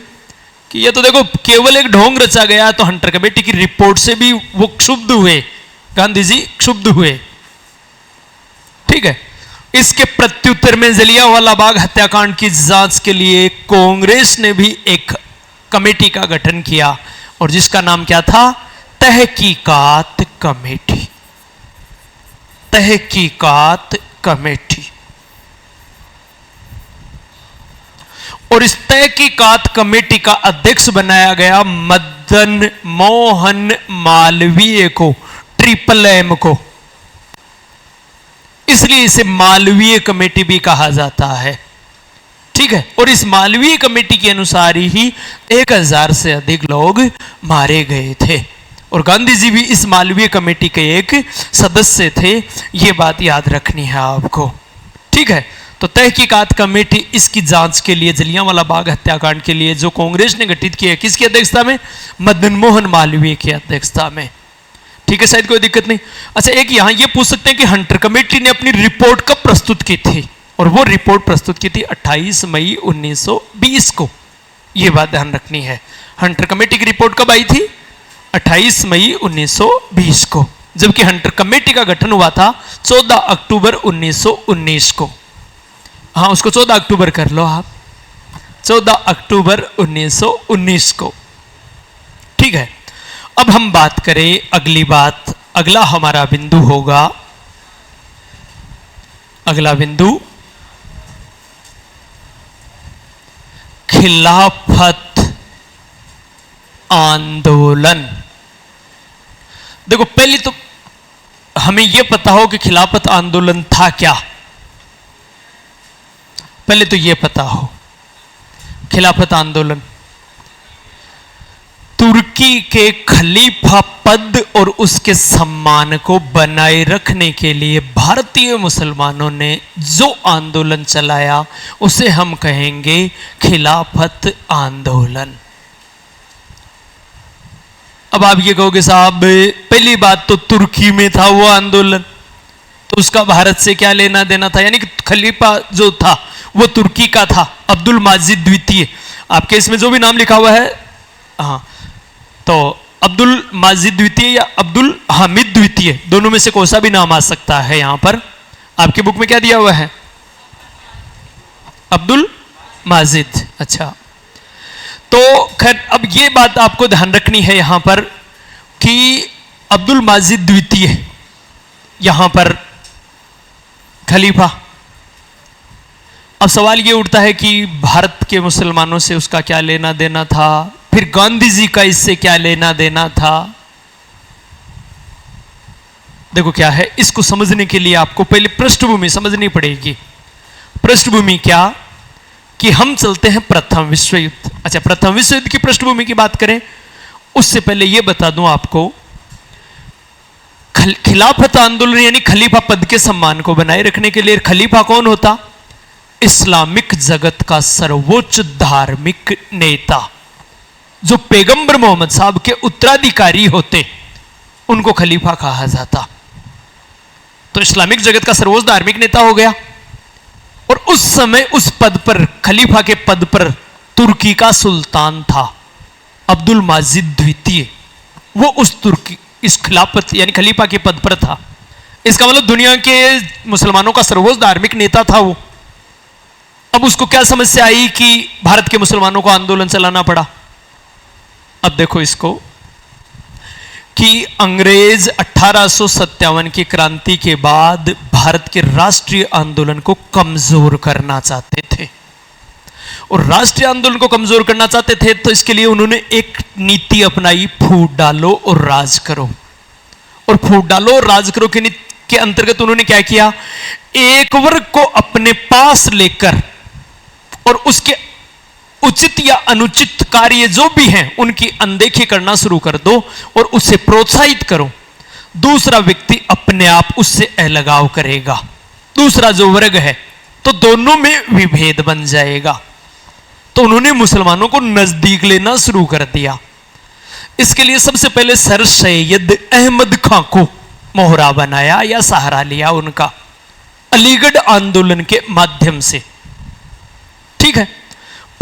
S1: कि ये तो देखो केवल एक ढोंग रचा गया। तो हंटर कमेटी की रिपोर्ट से भी वो क्षुब्ध हुए, गांधी जी क्षुब्ध हुए। ठीक है, इसके प्रत्युत्तर में जलियांवाला बाग हत्याकांड की जांच के लिए कांग्रेस ने भी एक कमेटी का गठन किया, और जिसका नाम क्या था? तहकीकात कमेटी। तहकीकात कमेटी। और इस तहकीकात कमेटी का अध्यक्ष बनाया गया मदन मोहन मालवीय को, ट्रिपल एम को। इसलिए इसे मालवीय कमेटी भी कहा जाता है। ठीक है, और इस मालवीय कमेटी के अनुसार ही 1000 से अधिक लोग मारे गए थे, और गांधी जी भी इस मालवीय कमेटी के एक सदस्य थे। यह बात याद रखनी है आपको। ठीक है, तो तहकीकात कमेटी इसकी जांच के लिए, जलियांवाला बाग हत्याकांड के लिए जो कांग्रेस ने गठित किया, किसकी अध्यक्षता में? मदन मोहन मालवीय की अध्यक्षता में। ठीक है, शायद कोई दिक्कत नहीं। अच्छा, एक यहां यह पूछ सकते हैं कि हंटर कमेटी ने अपनी रिपोर्ट कब प्रस्तुत की थी? और वो रिपोर्ट प्रस्तुत की थी 28 मई 1920 को। यह बात ध्यान रखनी है। हंटर कमेटी की रिपोर्ट कब आई थी? 28 मई 1920 को, जबकि हंटर कमेटी का गठन हुआ था 14 अक्टूबर 1919 को। हाँ, उसको 14 अक्टूबर कर लो आप, 14 अक्टूबर 1919 को। ठीक है, अब हम बात करें अगली बात। अगला हमारा बिंदु होगा, अगला बिंदु खिलाफत आंदोलन। देखो, पहले तो हमें यह पता हो कि खिलाफत आंदोलन था क्या। पहले तो यह पता हो, खिलाफत आंदोलन तुर्की के खलीफा पद और उसके सम्मान को बनाए रखने के लिए भारतीय मुसलमानों ने जो आंदोलन चलाया उसे हम कहेंगे खिलाफत आंदोलन। अब आप ये कहोगे साहब, पहली बात तो तुर्की में था वो आंदोलन, तो उसका भारत से क्या लेना देना था? यानी कि खलीफा जो था वो तुर्की का था, अब्दुल माजिद द्वितीय। आपके इसमें जो भी नाम लिखा हुआ है, हाँ, तो अब्दुल माजिद द्वितीय या अब्दुल हामिद द्वितीय, दोनों में से कोई सा भी नाम आ सकता है। यहां पर आपके बुक में क्या दिया हुआ है? अब्दुल माजिद। अच्छा, तो खैर अब ये बात आपको ध्यान रखनी है यहां पर कि अब्दुल माजिद द्वितीय यहां पर खलीफा। अब सवाल ये उठता है कि भारत के मुसलमानों से उसका क्या लेना देना था, फिर गांधी जी का इससे क्या लेना देना था। देखो क्या है, इसको समझने के लिए आपको पहले पृष्ठभूमि समझनी पड़ेगी। पृष्ठभूमि क्या? कि हम चलते हैं प्रथम विश्व युद्ध। अच्छा, प्रथम विश्व युद्ध की पृष्ठभूमि की बात करें उससे पहले यह बता दूं आपको, खिलाफत आंदोलन यानी खलीफा पद के सम्मान को बनाए रखने के लिए खलीफा कौन होता? इस्लामिक जगत का सर्वोच्च धार्मिक नेता, जो पैगंबर मोहम्मद साहब के उत्तराधिकारी होते, उनको खलीफा कहा जाता। तो इस्लामिक जगत का सर्वोच्च धार्मिक नेता हो गया। और उस समय उस पद पर, खलीफा के पद पर तुर्की का सुल्तान था अब्दुल माजिद द्वितीय। वो उस तुर्की इस खिलाफत यानी खलीफा के पद पर था। इसका मतलब दुनिया के मुसलमानों का सर्वोच्च धार्मिक नेता था वो। अब उसको क्या समस्या आई कि भारत के मुसलमानों को आंदोलन चलाना पड़ा। अब देखो इसको कि अंग्रेज 1857 की क्रांति के बाद भारत के राष्ट्रीय आंदोलन को कमजोर करना चाहते थे, और राष्ट्रीय आंदोलन को कमजोर करना चाहते थे तो इसके लिए उन्होंने एक नीति अपनाई, फूट डालो और राज करो। और फूट डालो और राज करो के अंतर्गत उन्होंने क्या किया? एक वर्ग को अपने पास लेकर और उचित या अनुचित कार्य जो भी हैं उनकी अनदेखी करना शुरू कर दो और उसे प्रोत्साहित करो, दूसरा व्यक्ति अपने आप उससे अलगाव करेगा, दूसरा जो वर्ग है, तो दोनों में विभेद बन जाएगा। तो उन्होंने मुसलमानों को नजदीक लेना शुरू कर दिया। इसके लिए सबसे पहले सर सैयद अहमद खां को मोहरा बनाया या सहारा लिया उनका, अलीगढ़ आंदोलन के माध्यम से। ठीक है।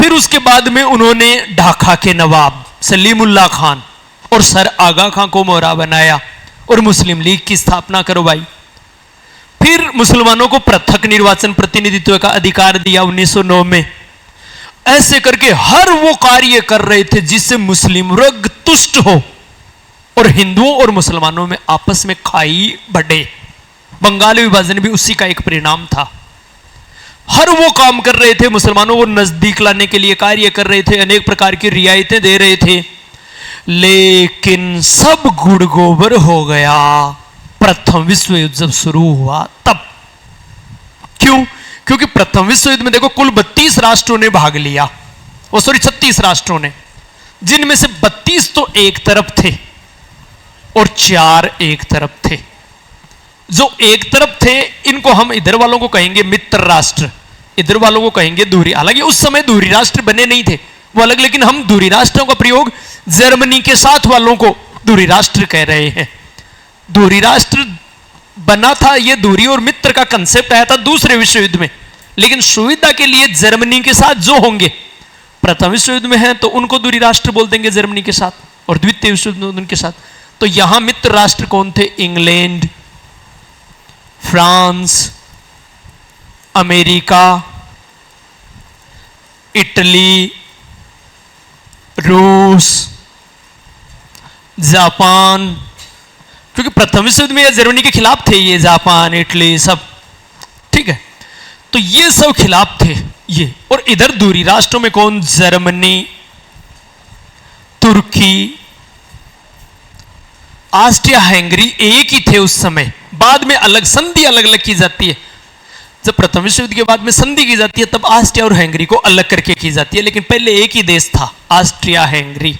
S1: फिर उसके बाद में उन्होंने ढाका के नवाब सलीमुल्लाह खान और सर आगा खां को मोहरा बनाया और मुस्लिम लीग की स्थापना करवाई। फिर मुसलमानों को पृथक निर्वाचन प्रतिनिधित्व का अधिकार दिया 1909 में। ऐसे करके हर वो कार्य कर रहे थे जिससे मुस्लिम वर्ग तुष्ट हो और हिंदुओं और मुसलमानों में आपस में खाई बढ़े। बंगाल विभाजन भी उसी का एक परिणाम था। हर वो काम कर रहे थे, मुसलमानों को नजदीक लाने के लिए कार्य कर रहे थे, अनेक प्रकार की रियायतें दे रहे थे, लेकिन सब गुड़ गोबर हो गया प्रथम विश्व युद्ध जब शुरू हुआ तब। क्यों? क्योंकि प्रथम विश्व युद्ध में देखो कुल 32 राष्ट्रों ने भाग लिया, 36 राष्ट्रों ने, जिनमें से 32 तो एक तरफ थे और 4 एक तरफ थे। जो एक तरफ थे इनको हम इधर वालों को कहेंगे मित्र राष्ट्र, इधर वालों को कहेंगे धुरी। हालांकि उस समय धुरी राष्ट्र बने नहीं थे वो अलग, लेकिन हम धुरी राष्ट्रों का प्रयोग जर्मनी के साथ वालों को धुरी राष्ट्र कह रहे हैं। धुरी राष्ट्र बना था, ये धुरी और मित्र का कंसेप्ट आया था दूसरे विश्व युद्ध में, लेकिन सुविधा के लिए जर्मनी के साथ जो होंगे प्रथम विश्व युद्ध में हैं तो उनको धुरी राष्ट्र बोल देंगे जर्मनी के साथ, और द्वितीय विश्व युद्ध में उनके साथ। तो यहां मित्र राष्ट्र कौन थे? इंग्लैंड, फ्रांस, अमेरिका, इटली, रूस, जापान, क्योंकि प्रथम विश्व युद्ध में जर्मनी के खिलाफ थे ये, जापान, इटली सब। ठीक है, तो ये सब खिलाफ थे ये। और इधर दूरी राष्ट्रों में कौन? जर्मनी, तुर्की, ऑस्ट्रिया हंगरी एक ही थे उस समय। बाद में अलग संधि अलग अलग की जाती है। जब प्रथम विश्व युद्ध के बाद में संधि की जाती है तब ऑस्ट्रिया और हंगरी को अलग करके की जाती है, लेकिन पहले एक ही देश था ऑस्ट्रिया हंगरी,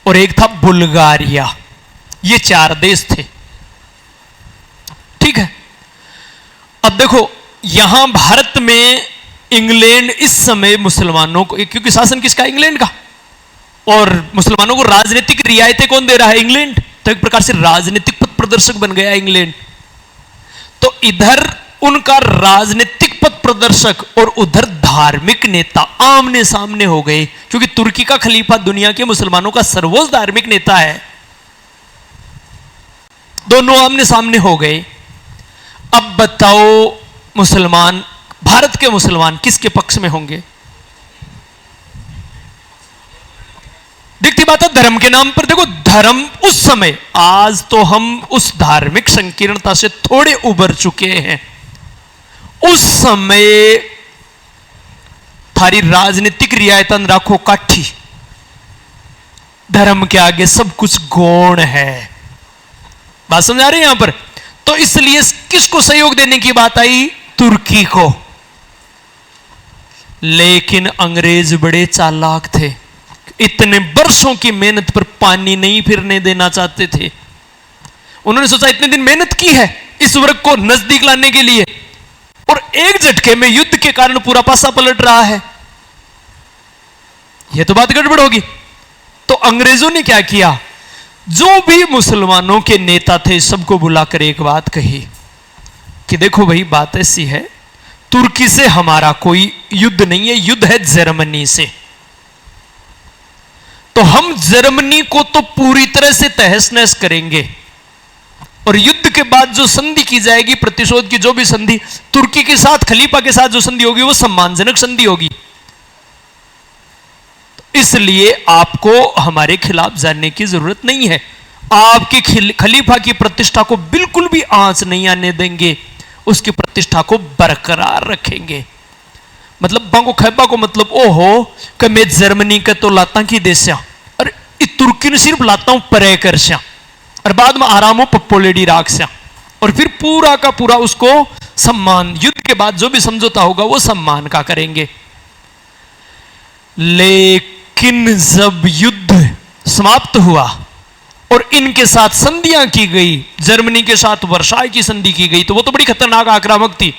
S1: और एक था बुल्गारिया। ये 4 देश थे। ठीक है। अब देखो यहां भारत में इंग्लैंड इस समय मुसलमानों को, क्योंकि शासन किसका? इंग्लैंड का, और मुसलमानों को राजनीतिक रियायतें कौन दे रहा है? इंग्लैंड। तो एक प्रकार से राजनीतिक पथ प्रदर्शक बन गया इंग्लैंड। तो इधर उनका राजनीतिक पथ प्रदर्शक और उधर धार्मिक नेता आमने सामने हो गए, क्योंकि तुर्की का खलीफा दुनिया के मुसलमानों का सर्वोच्च धार्मिक नेता है। दोनों आमने सामने हो गए। अब बताओ मुसलमान, भारत के मुसलमान किसके पक्ष में होंगे? दिखती बात है धर्म के नाम पर। देखो धर्म उस समय, आज तो हम उस धार्मिक संकीर्णता से थोड़े उबर चुके हैं। उस समय थारी राजनीतिक रियायतन राखो काठी, धर्म के आगे सब कुछ गौण है। बात समझा रहे हैं यहां पर? तो इसलिए किसको सहयोग देने की बात आई? तुर्की को। लेकिन अंग्रेज बड़े चालाक थे, इतने वर्षों की मेहनत पर पानी नहीं फिरने देना चाहते थे। उन्होंने सोचा इतने दिन मेहनत की है इस वर्ग को नजदीक लाने के लिए, और एक झटके में युद्ध के कारण पूरा पासा पलट रहा है, यह तो बात गड़बड़ होगी। तो अंग्रेजों ने क्या किया? जो भी मुसलमानों के नेता थे सबको बुलाकर एक बात कही कि देखो भाई बात ऐसी है, तुर्की से हमारा कोई युद्ध नहीं है, युद्ध है जर्मनी से। तो हम जर्मनी को तो पूरी तरह से तहस नहस करेंगे, और युद्ध के बाद जो संधि की जाएगी, प्रतिशोध की जो भी संधि, तुर्की के साथ, खलीफा के साथ जो संधि होगी वो सम्मानजनक संधि होगी। इसलिए आपको हमारे खिलाफ जाने की जरूरत नहीं है। आपके खलीफा की प्रतिष्ठा को बिल्कुल भी आंच नहीं आने देंगे, उसकी प्रतिष्ठा को बरकरार रखेंगे। मतलब बांगो खैबा को मतलब ओहो कि मैं जर्मनी के तो लाता की देश, और तुर्की ने सिर्फ लाता हूं परे कर से, और बाद में आरामो पप्पोलेडी राग से, और फिर पूरा का पूरा उसको सम्मान, युद्ध के बाद जो भी समझौता होगा वो सम्मान का करेंगे। लेकिन जब युद्ध समाप्त हुआ और इनके साथ संधियां की गई, जर्मनी के साथ वर्साई की संधि की गई, तो वो तो बड़ी खतरनाक आक्रामक थी।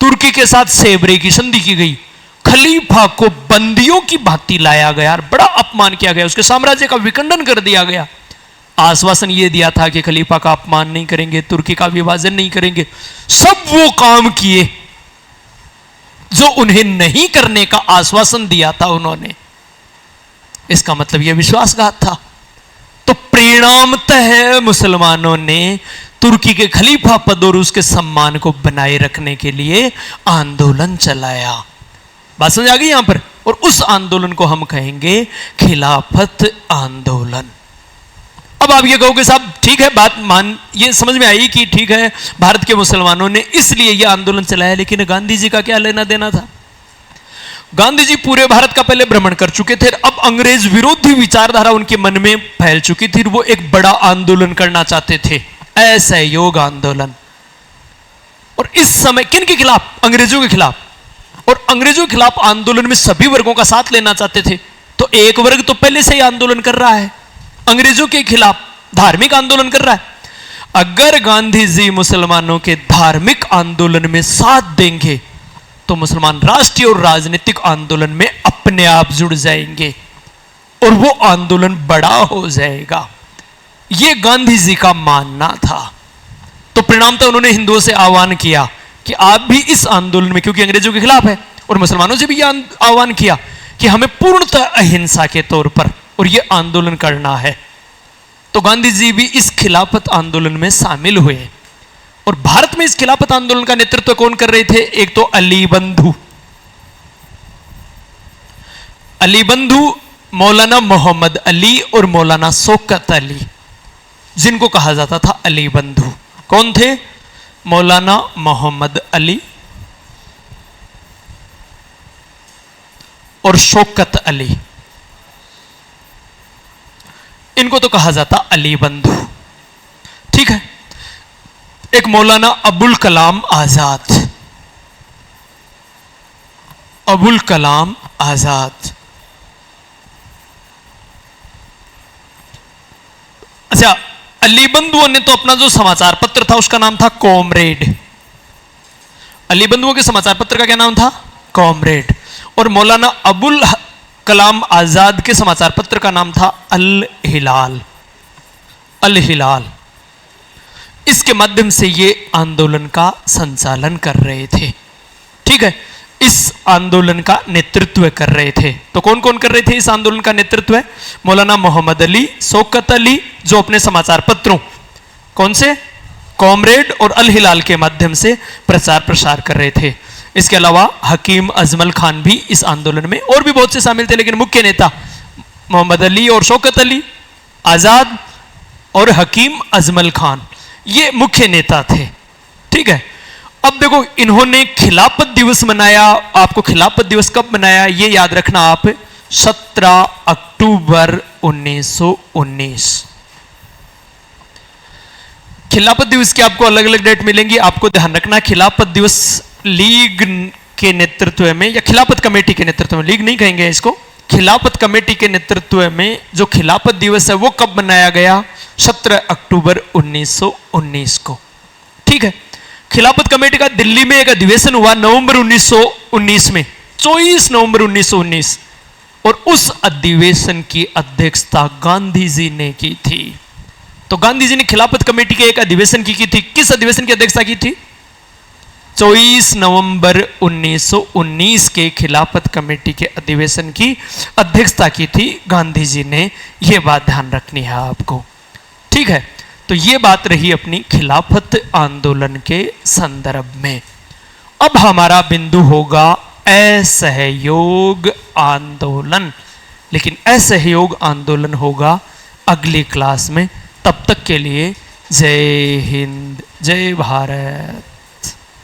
S1: तुर्की के साथ सेबरे की संधि की गई, खलीफा को बंदियों की भांति लाया गया और बड़ा अपमान किया गया, उसके साम्राज्य का विखंडन कर दिया गया। आश्वासन यह दिया था कि खलीफा का अपमान नहीं करेंगे, तुर्की का विभाजन नहीं करेंगे। सब वो काम किए जो उन्हें नहीं करने का आश्वासन दिया था उन्होंने। इसका मतलब यह विश्वासघात था। तो परिणामतः मुसलमानों ने तुर्की के खलीफा पद और उसके सम्मान को बनाए रखने के लिए आंदोलन चलाया। बात समझ आ गई यहां पर? और उस आंदोलन को हम कहेंगे खिलाफत आंदोलन। अब आप ये कहोगे साहब ठीक है, बात मान ये समझ में आई कि ठीक है भारत के मुसलमानों ने इसलिए ये आंदोलन चलाया, लेकिन गांधी जी का क्या लेना देना था? गांधी जी पूरे भारत का पहले भ्रमण कर चुके थे, अब अंग्रेज विरोधी विचारधारा उनके मन में फैल चुकी थी। वो एक बड़ा आंदोलन करना चाहते थे, असहयोग आंदोलन। और इस समय किन के खिलाफ? अंग्रेजों के खिलाफ। और अंग्रेजों के खिलाफ आंदोलन में सभी वर्गों का साथ लेना चाहते थे। तो एक वर्ग तो पहले से ही आंदोलन कर रहा है, अंग्रेजों के खिलाफ धार्मिक आंदोलन कर रहा है। अगर गांधी जी मुसलमानों के धार्मिक आंदोलन में साथ देंगे तो मुसलमान राष्ट्रीय और राजनीतिक आंदोलन में अपने आप जुड़ जाएंगे और वो आंदोलन बड़ा हो जाएगा। ये गांधी जी का मानना था। तो परिणामतः उन्होंने हिंदुओं से आह्वान किया कि आप भी इस आंदोलन में, क्योंकि अंग्रेजों के खिलाफ है, और मुसलमानों से भी यह आह्वान किया कि हमें पूर्णतः अहिंसा के तौर पर और यह आंदोलन करना है। तो गांधी जी भी इस खिलाफत आंदोलन में शामिल हुए। और भारत में इस खिलाफत आंदोलन का नेतृत्व कौन कर रहे थे? एक तो अली बंधु, अली बंधु, मौलाना मोहम्मद अली और मौलाना शौकत अली, जिनको कहा जाता था अली बंधु। कौन थे? मौलाना मोहम्मद अली और शौकत अली। इनको तो कहा जाता अली बंधु। ठीक है। एक मौलाना अबुल कलाम आजाद, अबुल कलाम आजाद। अच्छा, अली बंधुओं ने तो अपना जो समाचार पत्र था उसका नाम था कॉमरेड। अली बंधुओं के समाचार पत्र का क्या नाम था? कॉमरेड। और मौलाना अबुल कलाम आजाद के समाचार पत्र का नाम था अल हिलाल, अल हिलाल। इसके माध्यम से ये आंदोलन का संचालन कर रहे थे। ठीक है, इस आंदोलन का नेतृत्व कर रहे थे। तो कौन कौन कर रहे थे इस आंदोलन का नेतृत्व? मौलाना मोहम्मद अली, शौकत अली, जो अपने समाचार पत्रों कौन से कॉमरेड और अल हिलाल के माध्यम से प्रचार प्रसार कर रहे थे। इसके अलावा हकीम अजमल खान भी इस आंदोलन में, और भी बहुत से शामिल थे, लेकिन मुख्य नेता मोहम्मद अली और शौकत अली आजाद और हकीम अजमल खान, ये मुख्य नेता थे। ठीक है। अब देखो, इन्होंने खिलाफत दिवस मनाया। आपको खिलाफत दिवस कब मनाया ये याद रखना आप, 17 अक्टूबर 1919। खिलाफत दिवस की आपको अलग अलग डेट मिलेंगी, आपको ध्यान रखना। खिलाफत दिवस लीग के नेतृत्व में या खिलाफत कमेटी के नेतृत्व में, लीग नहीं कहेंगे इसको, खिलाफत कमेटी के नेतृत्व में जो खिलाफत दिवस है वो कब मनाया गया? 17 अक्टूबर 1919 को। ठीक है। खिलाफत कमेटी का दिल्ली में एक अधिवेशन हुआ नवंबर 1919 में, 24 नवंबर 1919, और उस अधिवेशन की अध्यक्षता गांधी जी ने की थी। तो गांधी जी ने खिलाफत कमेटी के एक अधिवेशन की थी। किस अधिवेशन की अध्यक्षता की थी? 24 नवंबर 1919 के खिलाफत कमेटी के अधिवेशन की अध्यक्षता की थी गांधी जी ने। यह बात ध्यान रखनी है आपको। ठीक है। तो ये बात रही अपनी खिलाफत आंदोलन के संदर्भ में। अब हमारा बिंदु होगा असहयोग आंदोलन, लेकिन असहयोग आंदोलन होगा अगली क्लास में। तब तक के लिए जय हिंद, जय भारत।